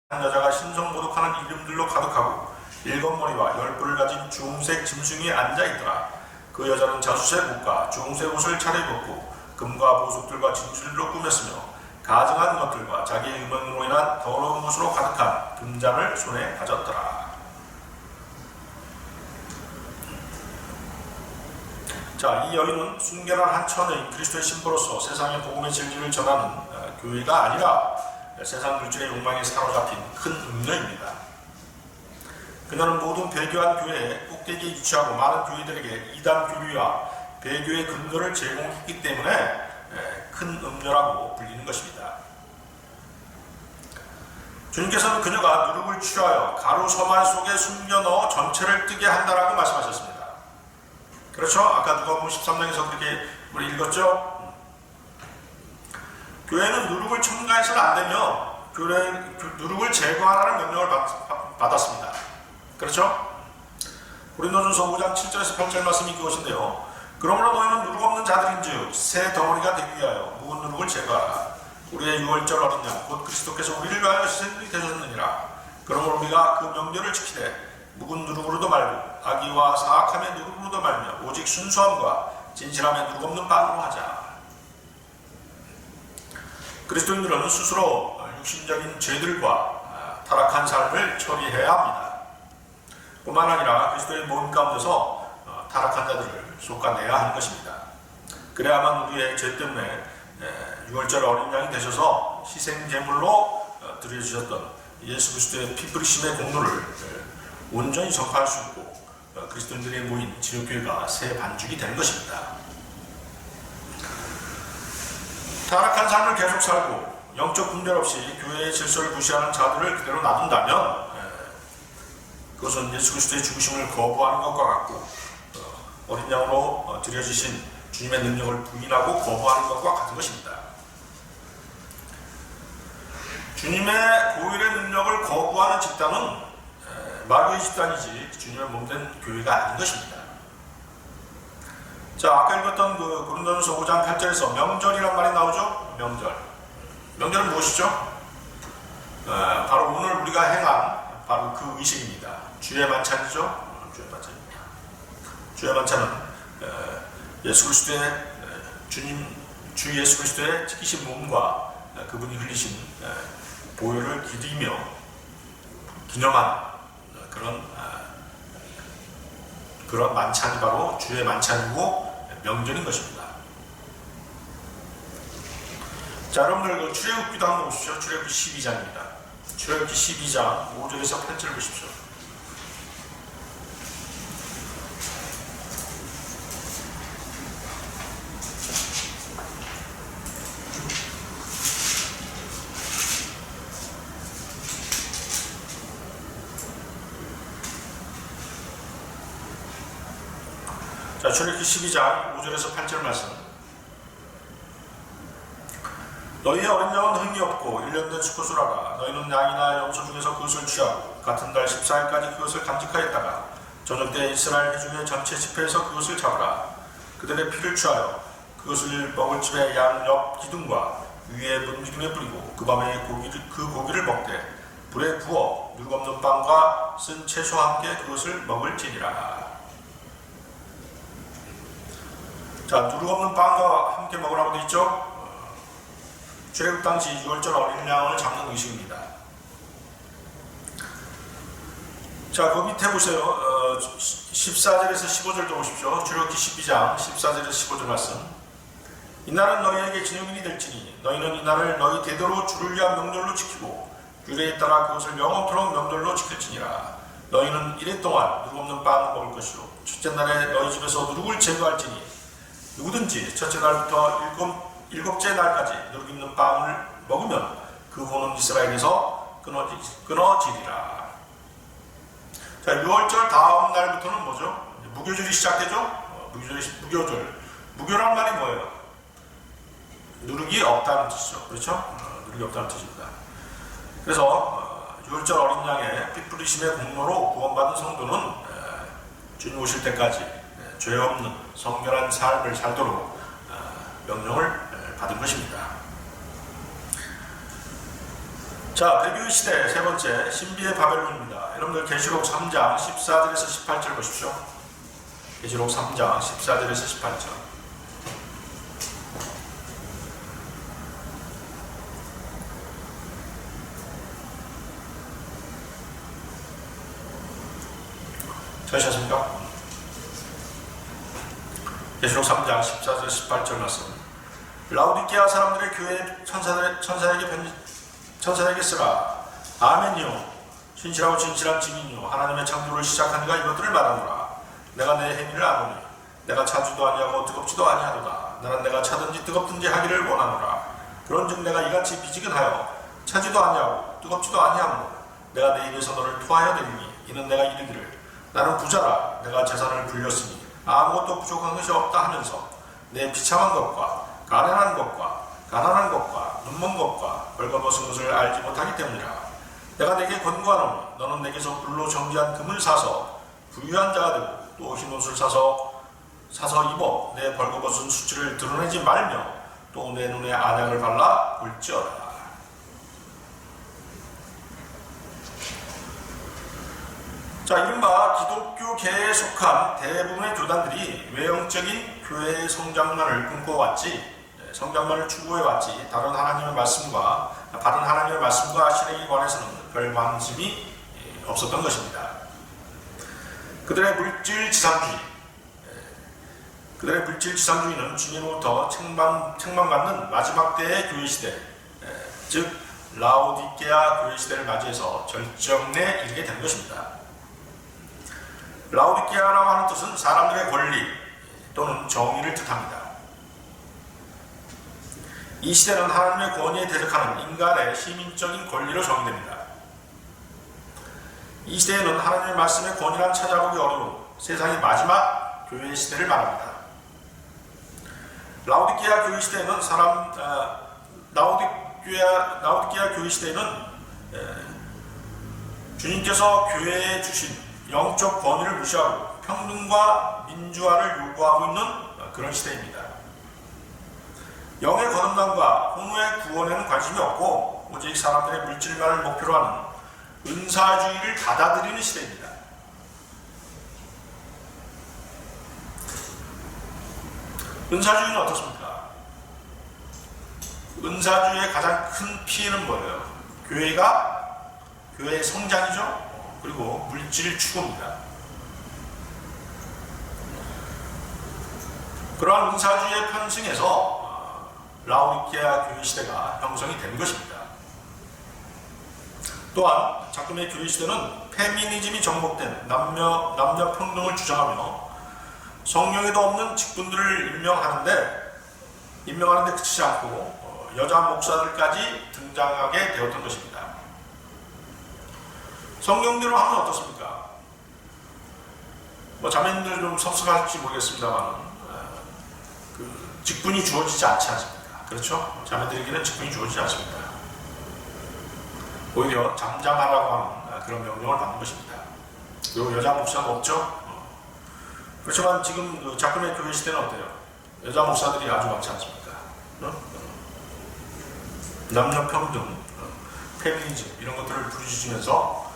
S1: 한 여자가 신성모독하는 이름들로 가득하고 7머리와 10뿔을 가진 주홍색 짐승이 앉아있더라. 그 여자는 자수색 옷과 주홍색 옷을 차려입었고 금과 보석들과 진실로 꾸몄으며 가증한 것들과 자기의 음행으로 인한 더러운 것으로 가득한 금잔을 손에 가졌더라. 자, 이 여인은 순결한 한 처녀인 그리스도의 신부로서 세상의 복음의 진리를 전하는 교회가 아니라 세상 물질의 욕망에 사로잡힌 큰 음녀입니다. 그녀는 모든 배교한 교회의 꼭대기에 위치하고 많은 교회들에게 이단 교리와 배교의 근거를 제공했기 때문에 큰 음녀라고 불리는 것입니다. 주님께서는 그녀가 누룩을 취하여 가루 서말 속에 숨겨 넣어 전체를 뜨게 한다라고 말씀하셨습니다. 그렇죠? 아까 누가복음 13장에서 그렇게 우리 읽었죠? 교회는 누룩을 첨가해서는 안 되며 누룩을 제거하라는 명령을 받았습니다. 그렇죠? 고린도전서 5장 7절에서 8절 말씀이 그것인데요. 그러므로 너희는 누룩 없는 자들인즉 새 덩어리가 되기 위하여 묵은 누룩을 제거하라. 우리의 유월절 어린 양 곧 그리스도께서 우리를 위하여 희생이 되셨느니라. 그러므로 우리가 그 명절을 지키되 묵은 누룩으로도 말고 악의와 사악함의 누룩으로도 말며 오직 순수함과 진실함의 누룩 없는 빵으로 하자. 그리스도인들은 스스로 육신적인 죄들과 타락한 삶을 처리해야 합니다. 뿐만 아니라 그리스도의 몸 가운데서 타락한 자들을 솎아내야 하는 것입니다. 그래야만 우리의 죄 때문에 유월절 어린 양이 되셔서 희생제물로 드려주셨던 예수 그리스도의 피 뿌리심의 공로를 온전히 전파할 수 있고 그리스도인들의 모인 지역교회가 새 반죽이 되는 것입니다. 타락한 삶을 계속 살고 영적 분별 없이 교회의 질서를 무시하는 자들을 그대로 놔둔다면 그것은 예수 그리스도의 죽으심을 거부하는 것과 같고 어린 양으로 드려지신 주님의 능력을 부인하고 거부하는 것과 같은 것입니다. 주님의 고일의 능력을 거부하는 집단은 마귀의 집단이지 주님의 몸된 교회가 아닌 것입니다. 자, 아까 읽었던 그 고린도전서 5장 8절에서 명절이란 말이 나오죠? 명절은 무엇이죠? 바로 오늘 우리가 행한 바로 그 의식입니다. 주의 만찬이죠? 주의 만찬은 예수 그리스도의 주 예수 그리스도의 찢기신 몸과 그분이 흘리신 보혈을 기리며 기념한 그런 만찬이 바로 주의 만찬이고 명절인 것입니다. 자, 여러분들 그 출애굽기도 한번 보십시오. 출애굽기 12장입니다. 출애굽기 12장 5절에서 8절 보십시오. 출애굽기 12장 5절에서 8절 말씀. 너희의 어린 양은 흠이 없고 1년 된 수컷을 하라. 너희는 양이나 염소 중에서 그것을 취하고 같은 달 14일까지 그것을 간직하였다가 저녁 때 이스라엘 회중의 전체 집회에서 그것을 잡으라. 그들의 피를 취하여 그것을 먹을 집의 양 옆 기둥과 위에 문 기둥에 뿌리고 그 밤에 그 고기를 먹되 불에 구워 누룩 없는 빵과 쓴 채소와 함께 그것을 먹을지니라. 자, 누룩 없는 빵과 함께 먹으라고 되어 있죠. 출애굽 당시 유월절 어린 양을 잡는 의식입니다. 자, 그 밑에 보세요. 14절에서 15절도 보십시오. 출애굽기 12장 14절에서 15절 말씀. 이날은 너희에게 기념일이 될지니 너희는 이날을 너희 대대로 주를 위한 명절로 지키고 규례에 따라 그것을 영원토록 명절로 지킬지니라. 너희는 이래 동안 누룩 없는 빵을 먹을 것이요 첫째 날에 너희 집에서 누룩을 제거할지니 누구든지 첫째 날부터 일곱째 날까지 누룩 있는 빵을 먹으면 그 후는 이스라엘에서 끊어지리라. 자, 유월절 다음 날부터는 뭐죠? 무교절이 시작되죠? 무교란 말이 뭐예요? 누룩이 없다는 뜻이죠. 그렇죠? 누룩이 없다는 뜻입니다. 그래서 유월절 어린 양의 피 뿌리심의 공로로 구원받은 성도는 주님 오실 때까지 죄 없는 성결한 삶을 살도록 명령을 받은 것입니다. 자, 배교의 시대 세 번째 신비의 바벨론입니다. 여러분들 계시록 3장 14절에서 18절 보십시오. 계시록 3장 14절에서 18절. 찾으셨습니까? 계시록 3장 14절 18절 말씀. 라우디게아 사람들의 교회 천사에게 쓰라. 아멘이요 신실하고 진실한 증인이요 하나님의 창조를 시작한 이가 이것들을 말하노라. 내가 내 행위를 아노니 내가 차지도 아니하고 뜨겁지도 아니하도다. 나는 내가 차든지 뜨겁든지 하기를 원하노라. 그런즉 내가 이같이 미지근하여 차지도 아니하고 뜨겁지도 아니하므로 내가 내 입에서 너를 토하여 내리니 이는 내가 이르기를 나는 부자라. 내가 재산을 불렸으니 아무것도 부족한 것이 없다 하면서 내 비참한 것과 가난한 것과 눈먼 것과 벌거벗은 것을 알지 못하기 때문이라. 내가 내게 권고하노니 너는 내게서 불로 정지한 금을 사서 부유한 자가 되고 또 흰옷을 사서 입어 내 벌거벗은 수치를 드러내지 말며 또 내 눈에 안약을 발라 볼지어다. 자, 이른바 기독교계에 속한 대부분의 교단들이 외형적인 교회의 성장만을 꿈꿔왔지, 성장만을 추구해왔지 다른 하나님의 말씀과 신에게 관해서는 별 관심이 없었던 것입니다. 그들의 물질 지상주의는 주님으로부터 책망받는 마지막 때의 교회 시대, 즉 라오디게아 교회 시대를 맞이해서 절정에 이르게 된 것입니다. 라오디게아라고 하는 뜻은 사람들의 권리 또는 정의를 뜻합니다. 이 시대는 하나님의 권위에 대적하는 인간의 시민적인 권리로 정의됩니다. 이 시대에는 하나님의 말씀의 권위란 찾아보기 어려운 세상의 마지막 교회 시대를 말합니다. 라오디게아 교회 시대에는 라오디게아 교회 시대에는 주님께서 교회에 주신 영적 권위를 무시하고 평등과 민주화를 요구하고 있는 그런 시대입니다. 영의 거듭남과 혼의 구원에는 관심이 없고 오직 사람들의 물질만을 목표로 하는 은사주의를 받아들이는 시대입니다. 은사주의는 어떻습니까? 은사주의의 가장 큰 피해는 뭐예요? 교회의 성장이죠. 그리고 물질 추구입니다. 그러한 은사주의의 편승에서 라오디게아 교회 시대가 형성이 된 것입니다. 또한 작금의 교회 시대는 페미니즘이 정복된 남녀 평등을 주장하며 성령에도 없는 직분들을 임명하는데 그치지 않고 여자 목사들까지 등장하게 되었던 것입니다. 성경대로 하면 어떻습니까? 뭐 자매님들 좀 섭섭할지 모르겠습니다만 그 직분이 주어지지 않지 않습니까? 그렇죠? 자매들에게는 직분이 주어지지 않습니다. 오히려 잠잠하라고 하는 그런 명령을 받는 것입니다. 그리고 여자 목사는 없죠? 그렇지만 지금 그 작금의 교회 시대는 어때요? 여자 목사들이 아주 많지 않습니까? 남녀평등, 페미니즘 이런 것들을 부르짖으면서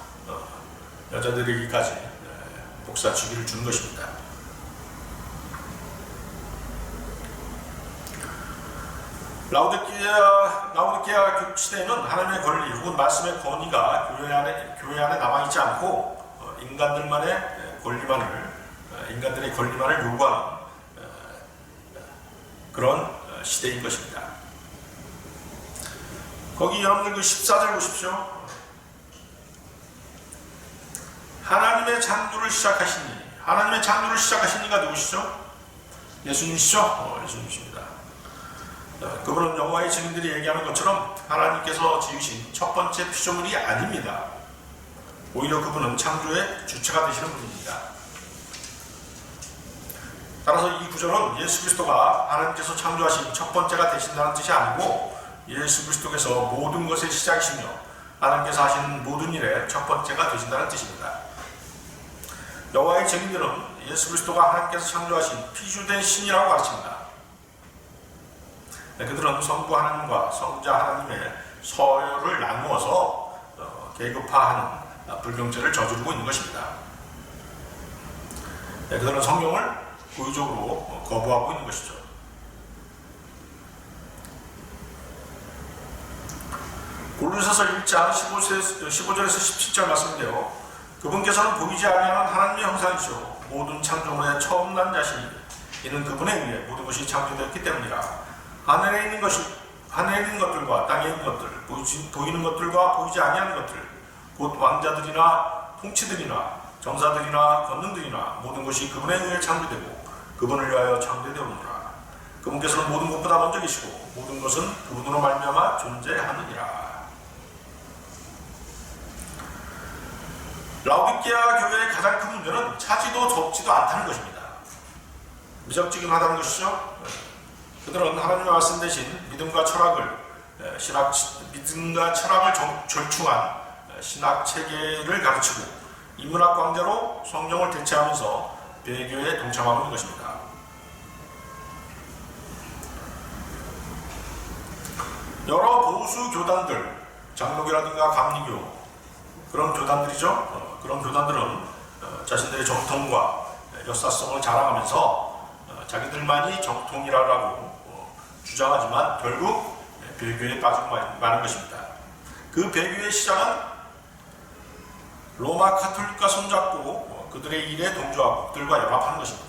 S1: 여자들에게까지 목사 직위를 주는 것입니다. 라오디게아 시대에는 하나님의 권리 혹은 말씀의 권위가 교회 안에 남아있지 않고 인간들의 권리만을 요구하는 그런 시대인 것입니다. 거기 여러분들 그 14절 보십시오. 하나님의 창조를 시작하신 이가 누구시죠? 예수님이시죠? 예수님이십니다. 그분은 여호와의 증인들이 얘기하는 것처럼 하나님께서 지으신 첫 번째 피조물이 아닙니다. 오히려 그분은 창조의 주체가 되시는 분입니다. 따라서 이 구절은 예수 그리스도가 하나님께서 창조하신 첫 번째가 되신다는 뜻이 아니고 예수 그리스도께서 모든 것의 시작이시며 하나님께서 하신 모든 일의 첫 번째가 되신다는 뜻입니다. 여호와의 증인들은 예수 그리스도가 하나님께서 창조하신 피주된 신이라고 가르칩니다. 그들은 성부 하나님과 성자 하나님의 서열을 나누어서 계급화하는 불경죄를 저지르고 있는 것입니다. 그들은 성경을 고의적으로 거부하고 있는 것이죠. 골로새서 1장 15절에서 17절 말씀인데요. 그분께서는 보이지 아니하는 하나님의 형상이시오 모든 창조물의 처음 난 자신이 이는 그분에 의해 모든 것이 창조되었기 때문이라. 하늘에 있는 것들과 땅에 있는 것들, 보이는 것들과 보이지 아니하는 것들, 곧 왕자들이나 통치들이나 정사들이나 권능들이나 모든 것이 그분에 의해 창조되고 그분을 위하여 창조되었느니라. 그분께서는 모든 것보다 먼저 계시고 모든 것은 그분으로 말미암아 존재하느니라. 라오디게아 교회의 가장 큰 문제는 차지도 적지도 않다는 것입니다. 미적지근하다는 것이죠. 그들은 하나님의 말씀 대신 믿음과 철학을 절충한 신학 체계를 가르치고 인문학 강좌로 성경을 대체하면서 배교에 동참하고 있는 것입니다. 여러 보수 교단들, 장로교라든가 감리교 그런 교단들이죠. 그런 교단들은 자신들의 정통과 역사성을 자랑하면서 자기들만이 정통이라고 주장하지만 결국 배교에 빠지고 마는 것입니다. 그 배교의 시작은 로마 카톨릭과 손잡고 그들의 일에 동조하고 그들과 연합하는 것입니다.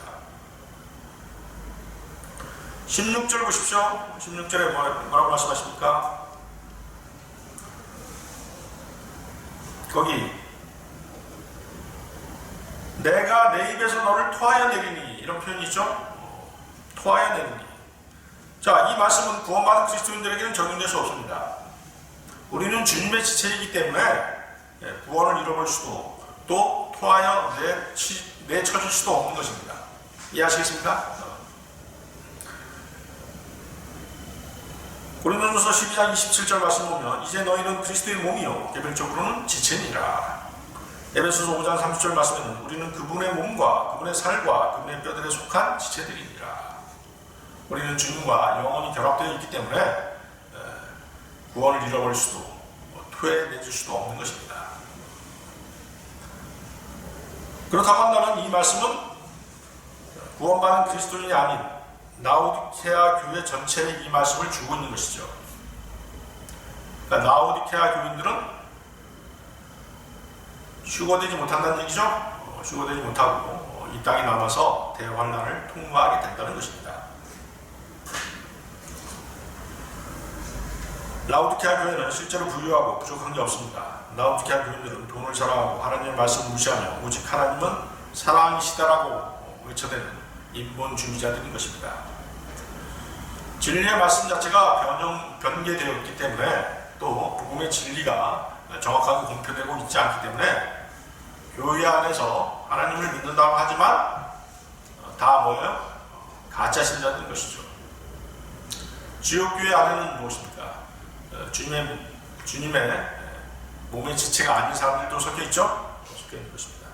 S1: 16절 보십시오. 16절에 뭐라고 말씀하십니까? 거기 내가 내 입에서 너를 토하여 내리니 이런 표현이 있죠. 토하여 내리니. 자, 이 말씀은 구원받은 그리스도인들에게는 적용될 수 없습니다. 우리는 주님의 지체이기 때문에 구원을 잃어버릴 수도 또 토하여 내쳐질 수도 없는 것입니다. 이해하시겠습니까? 고린도전서 12장 27절 말씀 보면 이제 너희는 그리스도의 몸이요 개별적으로는 지체니라. 에베소서 5장 30절 말씀에는 우리는 그분의 몸과 그분의 살과 그분의 뼈들에 속한 지체들이니라. 우리는 주님과 영원히 결합되어 있기 때문에 구원을 잃어버릴 수도 토해내줄 수도 없는 것입니다. 그렇다고 한다면 이 말씀은 구원받은 그리스도인이 아닌 라오디게아 교회 전체에 이 말씀을 주고 있는 것이죠. 그러니까 라오디게아 교인들은 휴거되지 못한다는 얘기죠. 휴거되지 못하고 이 땅에 남아서 대환란을 통과하게 된다는 것입니다. 라오디게아 교회는 실제로 부유하고 부족한 게 없습니다. 라오디게아 교인들은 돈을 사랑하고 하나님의 말씀을 무시하며 오직 하나님은 사랑이시다라고 외쳐대는 인본주의자들인 것입니다. 진리의 말씀 자체가 변개되었기 때문에 또 복음의 진리가 정확하게 공표되고 있지 않기 때문에 교회 안에서 하나님을 믿는다고 하지만 다 뭐예요? 가짜 신자들인 것이죠. 지옥교회 안에는 무엇입니까? 주님의 몸의 지체가 아닌 사람들도 섞여 있죠? 섞여 있는 것입니다.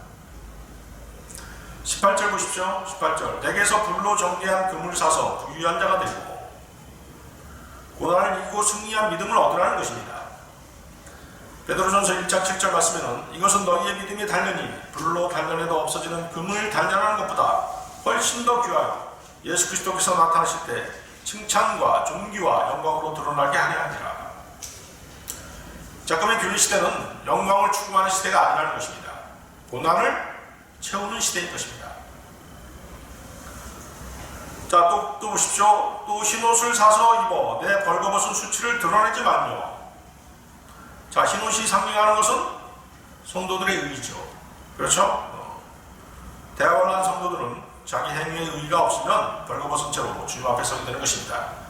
S1: 18절 보십시오. 18절. 내게서 불로 정죄한 금을 사서 부유한 자가 되고 고난을 이기고 승리한 믿음을 얻으라는 것입니다. 베드로전서 1장 7절 말씀에는 이것은 너희의 믿음이 단련이 불로 단련해도 없어지는 금을 단련하는 것보다 훨씬 더 귀하여 예수 그리스도께서 나타나실 때 칭찬과 존귀와 영광으로 드러나게 하려 하니라. 자, 그러면 교회 시대는 영광을 추구하는 시대가 아니라는 것입니다. 고난을 채우는 시대인 것입니다. 자, 또 보십시오. 또 흰옷을 사서 입어 내 벌거벗은 수치를 드러내지 말며. 자, 흰옷이 상징하는 것은 성도들의 의의죠. 그렇죠? 대화를 한 성도들은 자기 행위에 의의가 없으면 벌거벗은 채로 주님 앞에 서게 되는 것입니다.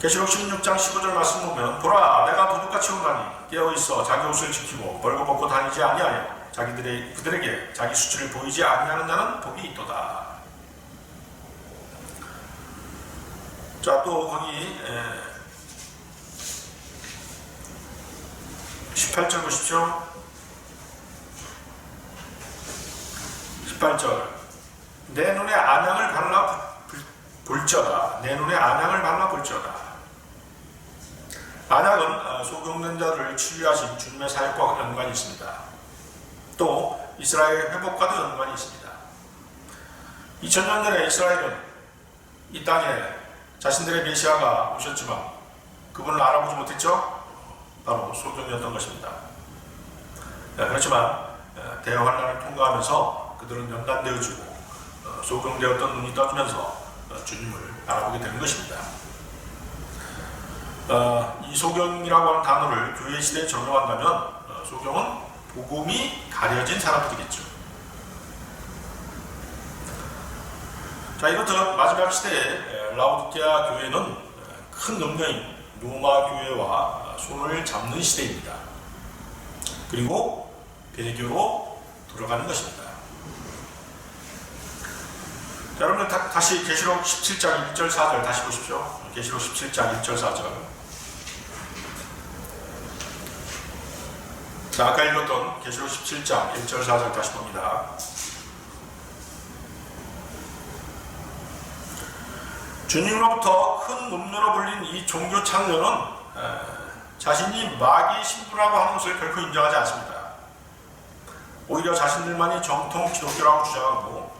S1: 계시록 16장 15절 말씀 보면 보라 내가 도둑같이 오나니 깨어있어 자기 옷을 지키고 벌거벗고 다니지 아니하여 그들에게 자기 수치를 보이지 아니하는 자는 복이 있도다. 자, 또 거기 18절 보십시오. 18절. 내 눈에 안양을 발라 볼지어다. 내 눈에 안양을 발라 볼지어다. 안양은 소경된 자를 치유하신 주님의 사역과 연관이 있습니다. 또 이스라엘 회복과도 연관이 있습니다. 2000년 전에 이스라엘은 이 땅에 자신들의 메시아가 오셨지만 그분을 알아보지 못했죠? 바로 소경이었던 것입니다. 그렇지만 대환란을 통과하면서 그들은 연단되어지고 소경되었던 눈이 떠지면서 주님을 알아보게 되는 것입니다. 이 소경이라고 하는 단어를 교회 시대에 적용한다면 소경은 복음이 가려진 사람들이겠죠. 자, 이렇듯 마지막 시대에 라오디게아 교회는 큰 능력인 로마 교회와 손을 잡는 시대입니다. 그리고 배교로 돌아가는 것입니다. 자, 여러분 다시 계시록 17장 1절 4절 다시 보십시오. 계시록 17장 1절 4절. 자, 아까 읽었던 계시록 17장 1절 4절 다시 봅니다. 주님으로부터 큰 문명으로 불린 이 종교 창녀는 자신이 마귀의 신부라고 하는 것을 결코 인정하지 않습니다. 오히려 자신들만이 정통 기독교라고 주장하고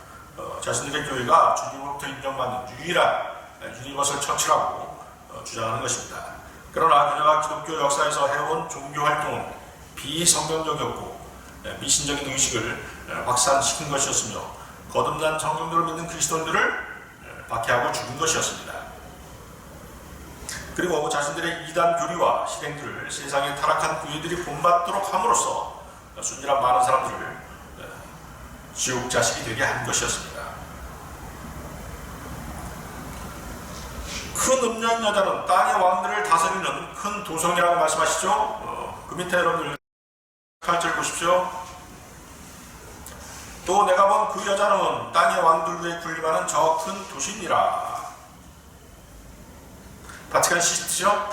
S1: 자신들의 교회가 주님으로부터 인정받는 유일한 유니버설 처치라고 주장하는 것입니다. 그러나 그녀가 기독교 역사에서 해온 종교 활동은 비성경적이었고 미신적인 의식을 확산시킨 것이었으며 거듭난 성경대로 믿는 그리스도인들을 박해하고 죽인 것이었습니다. 그리고 자신들의 이단 교리와 실행들을 세상의 타락한 교회들이 본받도록 함으로써 순진한 많은 사람들을 지옥 자식이 되게 한 것이었습니다. 큰 음녀인 여자는 땅의 왕들을 다스리는 큰 도성이라고 말씀하시죠. 그 밑에 여러분들 8절 보십시오. 또 내가 본 그 여자는 땅의 왕들 위에 군림하는 저 큰 도시니라. 바티칸 시티죠.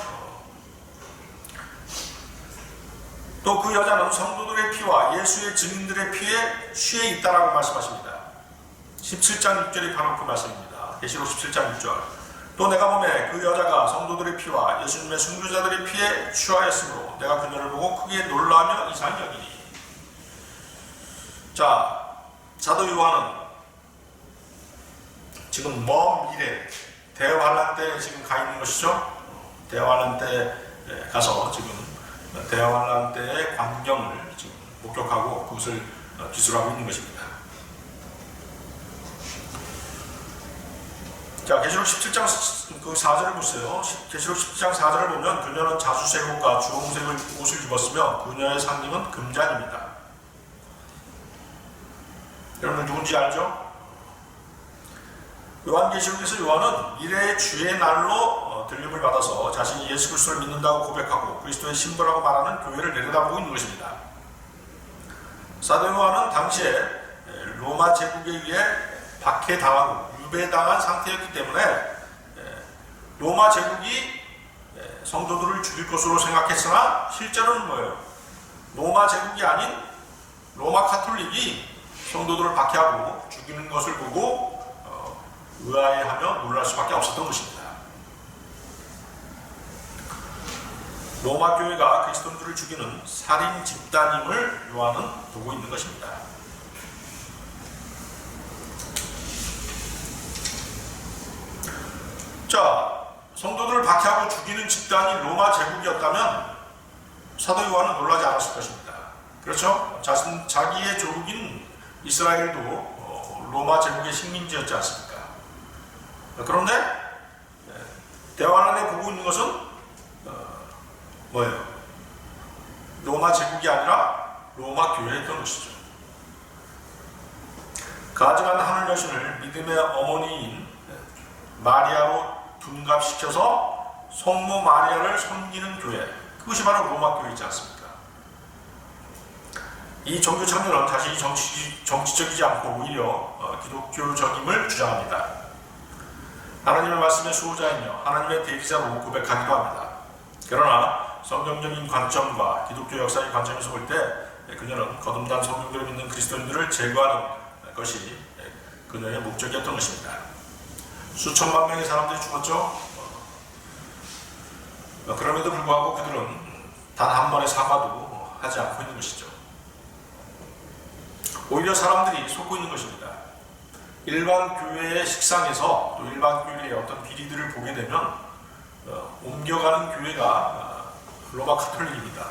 S1: 또 그 여자는 성도들의 피와 예수의 증인들의 피에 취해 있다라고 말씀하십니다. 17장 6절이 바로 그 말씀입니다. 계시록 17장 6절. 또 내가 보매 그 여자가 성도들의 피와 예수님의 순교자들의 피에 취하였으므로 내가 그녀를 보고 크게 놀라며 이상히 여기니. 자, 사도 요한은 지금 먼 미래 대환란 때 지금 가 있는 것이죠. 대환란 때 가서 지금 대환란 때의 광경을 지금 목격하고 그것을 기술하고 있는 것입니다. 자, 계시록 17장 그 4절을 보세요. 계시록 17장 4절을 보면 그녀는 자주색 옷과 주홍색 옷을 입었으며 그녀의 상징은 금잔입니다. 여러분 누군지 알죠? 요한계시록에서 요한은 미래의 주의 날로 들림을 받아서 자신이 예수 그리스도를 믿는다고 고백하고 그리스도의 신부라고 말하는 교회를 내려다보고 있는 것입니다. 사도 요한은 당시에 로마 제국에 의해 박해당하고 유배당한 상태였기 때문에 로마 제국이 성도들을 죽일 것으로 생각했으나 실제로는 뭐예요? 로마 제국이 아닌 로마 카톨릭이 성도들을 박해하고 죽이는 것을 보고 의아해하며 놀랄 수밖에 없었던 것입니다. 로마 교회가 그리스도인들을 죽이는 살인 집단임을 요한은 보고 있는 것입니다. 자, 성도들을 박해하고 죽이는 집단이 로마 제국이었다면 사도 요한은 놀라지 않았을 것입니다. 그렇죠? 자기의 조국인 이스라엘도 로마 제국의 식민지였지 않습니까? 그런데 대화 안에 보고 있는 것은 뭐예요? 로마 제국이 아니라 로마 교회였던 것이죠. 가증한 하늘 여신을 믿음의 어머니인 마리아로 둔갑시켜서 성모 마리아를 섬기는 교회, 그것이 바로 로마 교회이지 않습니까? 이 종교 참여는 다시 정치적이지 않고 오히려 기독교적임을 주장합니다. 하나님의 말씀의 수호자이며 하나님의 대리자로 고백하기도 합니다. 그러나 성경적인 관점과 기독교 역사의 관점에서 볼 때 그녀는 거듭난 성경들을 믿는 그리스도인들을 제거하는 것이 그녀의 목적이었던 것입니다. 수천만 명의 사람들이 죽었죠. 그럼에도 불구하고 그들은 단 한 번의 사과도 하지 않고 있는 것이죠. 오히려 사람들이 속고 있는 것입니다. 일반 교회의 식상에서 또 일반 교회의 어떤 비리들을 보게 되면 옮겨가는 교회가 로마 카톨릭입니다.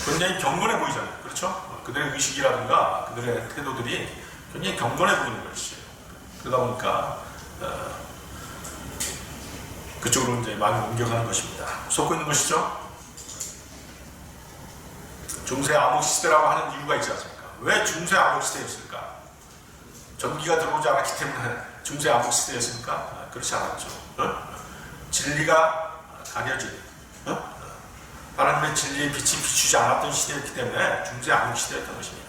S1: 굉장히 경건해 보이잖아요. 그렇죠? 그들의 의식이라든가 그들의 태도들이 굉장히 경건해 보이는 것이에요. 그러다 보니까 그쪽으로 이제 많이 옮겨가는 것입니다. 속고 있는 것이죠. 중세 암흑 시대라고 하는 이유가 있지 않습니까? 왜 중세 암흑 시대였을까? 전기가 들어오지 않았기 때문에 중세 암흑 시대였습니까? 그렇지 않았죠. 진리가 가려진 하나님의 진리의 빛이 비추지 않았던 시대였기 때문에 중세 암흑 시대였던 것입니다.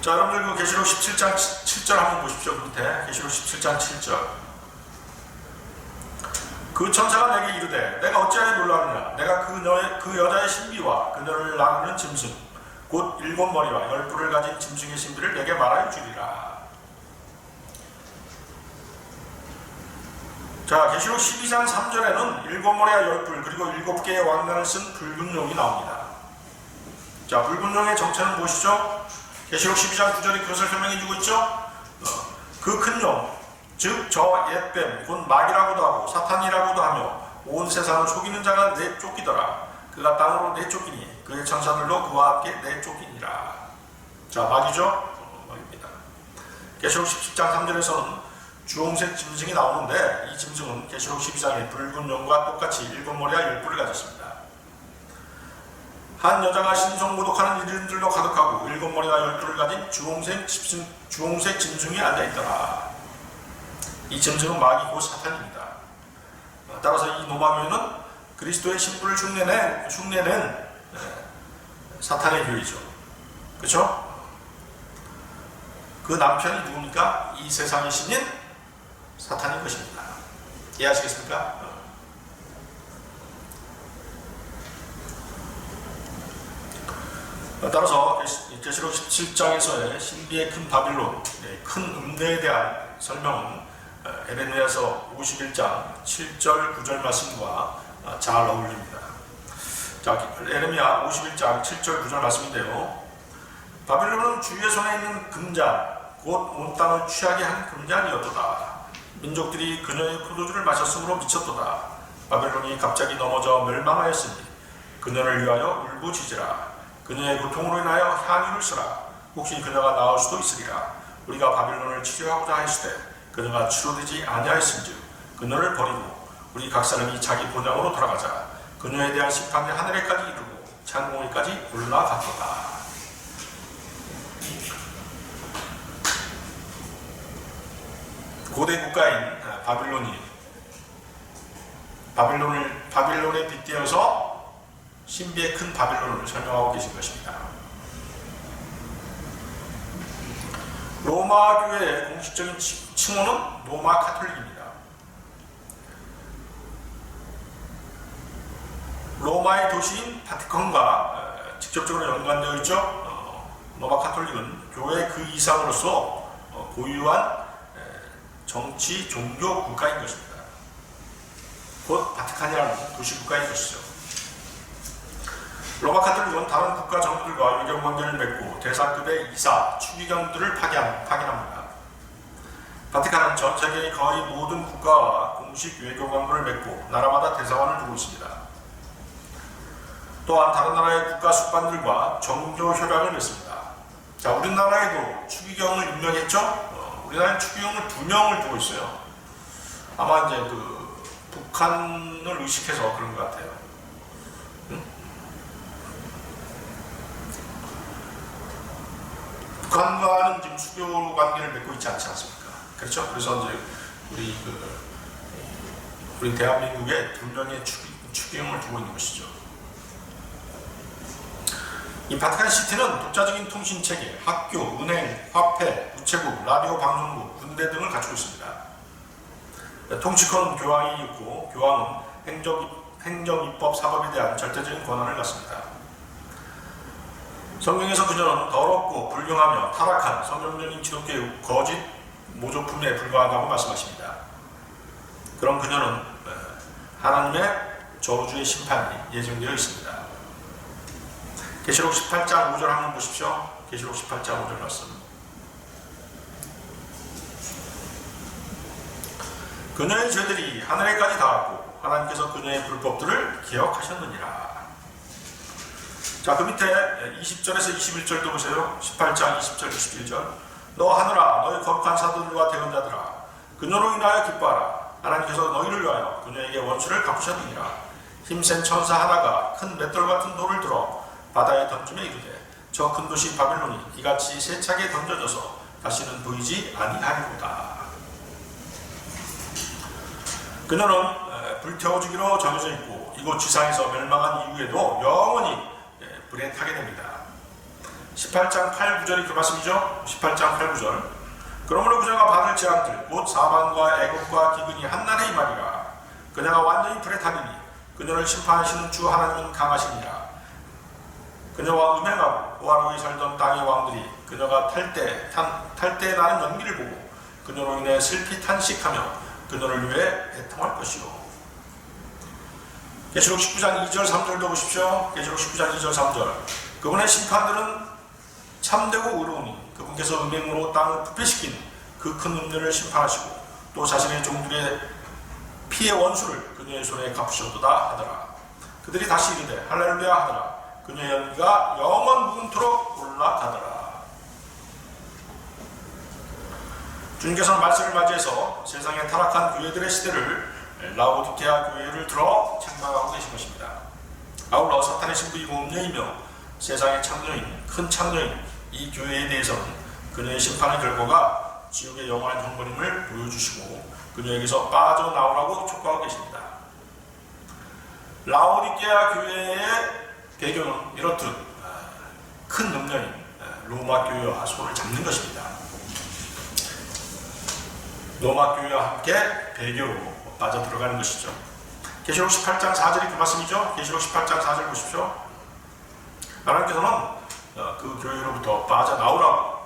S1: 자, 여러분들 그 계시록 17장 7절 한번 보십시오. 밑에 계시록 17장 7절. 그 천사가 내게 이르되 내가 어찌하여 놀라느냐? 내가 그 여자의 신비와 그녀를 나누는 짐승 곧 7머리와 10뿔을 가진 짐승의 신비를 내게 말하여 주리라. 자, 계시록 12장 3절에는 7머리와 10뿔 그리고 7개의 왕관을 쓴 붉은 용이 나옵니다. 자, 붉은 용의 정체는 무엇이죠? 계시록 12장 9절이 그것을 설명해 주고 있죠. 그 큰 용, 즉 저 옛뱀 곧 마귀라고도 하고 사탄이라고도 하며 온 세상을 속이는 자가 내쫓기더라. 그가 땅으로 내쫓기니 그의 천사들도 그와 함께 내쫓기니라. 자, 마귀죠? 마귀입니다. 계시록 10장 3절에서는 주홍색 짐승이 나오는데 이 짐승은 계시록 12장의 붉은 용과 똑같이 7머리와 10뿔을 가졌습니다. 한 여자가 신성모독하는 이름들로 가득하고 7머리와 10뿔을 가진 주홍색 짐승이 앉아있더라. 이 짐승은 마귀 곧 사탄입니다. 따라서 이 노마교회는 그리스도의 신부를 흉내낸 사탄의 교회죠. 그렇죠? 그 남편이 누굽니까? 이 세상의 신인 사탄인 것입니다. 이해하시겠습니까? 따라서 계시록 17장에서의 신비의 큰 바빌론, 큰 음대에 대한 설명은 에레미야서 51장 7절 9절 말씀과 잘 어울립니다. 자, 에레미야 51장 7절 9절 말씀인데요. 바빌론은 주의 손에 있는 금잔 곧 온 땅을 취하게 한 금잔이었도다. 민족들이 그녀의 포도주를 마셨으므로 미쳤도다. 바벨론이 갑자기 넘어져 멸망하였으니 그녀를 위하여 울부짖으라. 그녀의 고통으로 인하여 향유를 쓰라. 혹시 그녀가 나올 수도 있으리라. 우리가 바빌론을 치료하고자 하였을 때 그녀가 치료되지 아니하였은즉 그녀를 버리고 우리 각 사람이 자기 본향으로 돌아가자. 그녀에 대한 심판이 하늘에까지 이르고 창공에까지 올라갔도다. 고대 국가인 바빌론이 바빌론에 빗대어서 신비의 큰 바빌론을 설명하고 계신 것입니다. 로마 교회의 공식적인 칭호는 로마 카톨릭입니다. 로마의 도시인 바티칸과 직접적으로 연관되어 있죠. 로마 카톨릭은 교회 그 이상으로서 고유한 정치, 종교 국가인 것입니다. 곧 바티칸이라는 도시 국가인 것이죠. 로마 카톨릭은 다른 국가 정부들과 외교 관계를 맺고 대사급의 이사, 추기경들을 파견합니다. 바티칸은 전 세계의 거의 모든 국가와 공식 외교 관계를 맺고 나라마다 대사관을 두고 있습니다. 또한 다른 나라의 국가 수반들과 종교 협약을 맺습니다. 자, 우리나라에도 추기경을 임명했죠? 우리나라는 추기경을 2명을 두고 있어요. 아마 이제 북한을 의식해서 그런 것 같아요. 북한과는 지금 수교 관계를 맺고 있지 않지 않습니까? 그렇죠? 그래서 이제 우리 대한민국에 2명의 추기경을 두고 있는 것이죠. 이 바티칸 시티는 독자적인 통신 체계, 학교, 은행, 화폐, 우체국, 라디오 방송국, 군대 등을 갖추고 있습니다. 통치권은 교황이 있고 교황은 행정, 입법, 사법에 대한 절대적인 권한을 갖습니다. 성경에서 그녀는 더럽고 불경하며 타락한 성경적인 기독교의 거짓 모조품에 불과하다고 말씀하십니다. 그럼 그녀는 하나님의 저주의 심판이 예정되어 있습니다. 계시록 18장 5절 한번 보십시오. 계시록 18장 5절 말씀. 그녀의 죄들이 하늘에까지 닿았고 하나님께서 그녀의 불법들을 기억하셨느니라. 자, 그 밑에 20절에서 21절도 보세요. 18장 20절 21절. 너 하늘아 너희 거룩한 사도들과 대언자들아 그녀로 인하여 기뻐하라. 하나님께서 너희를 위하여 그녀에게 원수를 갚으셨느니라. 힘센 천사 하나가 큰 맷돌 같은 돌을 들어 바다에 던짐에 이르되 저 큰 도시 바빌론이 이같이 세차게 던져져서 다시는 보이지 아니하리로다. 그녀는 불태워주기로 정해져 있고 이곳 지상에서 멸망한 이후에도 영원히 불에 타게 됩니다. 18장 8, 9절이 그 말씀이죠. 18장 8, 9절. 그러므로 그녀가 받을 재앙들 곧 사망과 애곡과 기근이 한날에 임하리라. 그녀가 완전히 불에 타리니 그녀를 심판하시는 주 하나님은 강하시니라. 그녀와 음행하고 고아로에 살던 땅의 왕들이 그녀가 탈 때 나는 연기를 보고 그녀로 인해 슬피 탄식하며 그녀를 위해 애통할 것이요. 계시록 19장 2절 3절도 보십시오. 계시록 19장 2절 3절. 그분의 심판들은 참되고 의로우니 그분께서 음행으로 땅을 부패시킨 그 큰 음녀를 심판하시고 또 자신의 종들의 피의 원수를 그녀의 손에 갚으셨도다 하더라. 그들이 다시 이르되 할렐루야 하더라. 그녀의 연기가 영원 무궁토록 올라가더라. 주님께서는 말씀을 맞이해서 세상의 타락한 교회들의 시대를 라오디게아 교회를 들어 책망하고 계신 것입니다. 아울러 사탄의 신부이고 음녀이며 세상의 창녀인 큰 창녀인 이 교회에 대해서는 그녀의 심판의 결과가 지옥의 영원한 형벌임을 보여주시고 그녀에게서 빠져나오라고 촉구하고 계십니다. 라오디게아 교회의 배경은 이렇듯 큰 음녀인 로마 교회와 손을 잡는 것입니다. 로마 교회와 함께 배교로 빠져 들어가는 것이죠. 계시록 18장 4절이 그 말씀이죠. 계시록 18장 4절 보십시오. 하나님께서는 그 교회로부터 빠져나오라고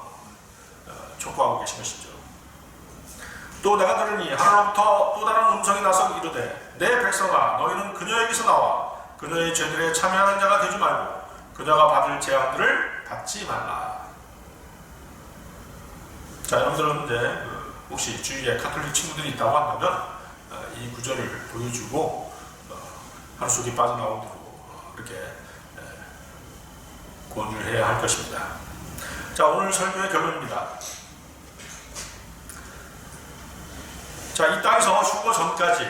S1: 촉구하고 계신 것이죠. 또 내가 들으니 하나로부터 또 다른 음성이 나서 이르되 내 백성아 너희는 그녀에게서 나와 그녀의 죄들에 참여하는 자가 되지 말고 그녀가 받을 재앙들을 받지 말라. 자, 여러분들은 이제 혹시 주위에 카톨릭 친구들이 있다고 한다면 이 구절을 보여주고 하루 속에 빠져나오도록 이렇게 권유를 해야 할 것입니다. 자, 오늘 설교의 결론입니다. 자, 이 땅에서 휴거 전까지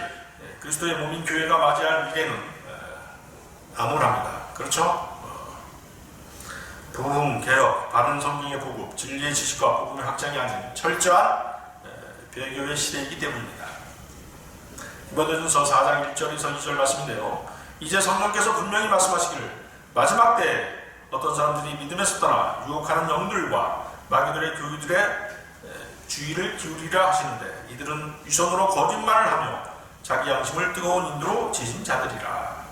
S1: 그리스도의 몸인 교회가 맞이할 미래는 암울합니다. 그렇죠? 복음, 개혁, 바른 성경의 보급, 진리의 지식과 복음의 확장이 아닌 철저한 배교의 시대이기 때문입니다. 디모데전서 4장 1절에서 2절 말씀인데요. 이제 성령께서 분명히 말씀하시기를 마지막 때에 어떤 사람들이 믿음에서 떠나 유혹하는 영들과 마귀들의 교리들의 주의를 기울이라 하시는데 이들은 위선으로 거짓말을 하며 자기 양심을 뜨거운 인도로 지진 자들이라.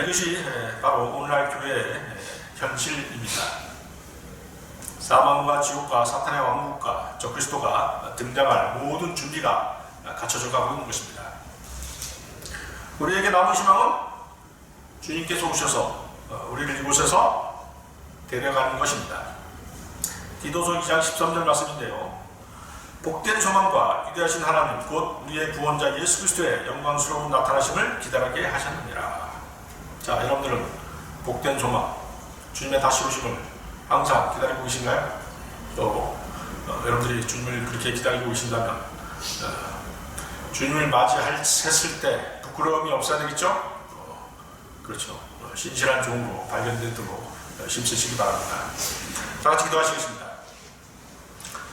S1: 이것이 바로 오늘날 교회의 현실입니다. 사망과 지옥과 사탄의 왕국과 적그리스도가 등장할 모든 준비가 갖춰져 가고 있는 것입니다. 우리에게 남은 희망은 주님께서 오셔서 우리를 이곳에서 데려가는 것입니다. 디도서 2장 13절 말씀인데요. 복된 소망과 위대하신 하나님 곧 우리의 구원자 예수 그리스도의 영광스러운 나타나심을 기다리게 하셨느니라. 자, 여러분들은 복된 소망, 주님의 다시 오심을 항상 기다리고 계신가요? 또 여러분들이 주님을 그렇게 기다리고 계신다면 주님을 맞이했을 때 부끄러움이 없어야 되겠죠? 그렇죠. 신실한 종으로 발견되도록 힘쓰시기 바랍니다. 다 같이 기도하시겠습니다.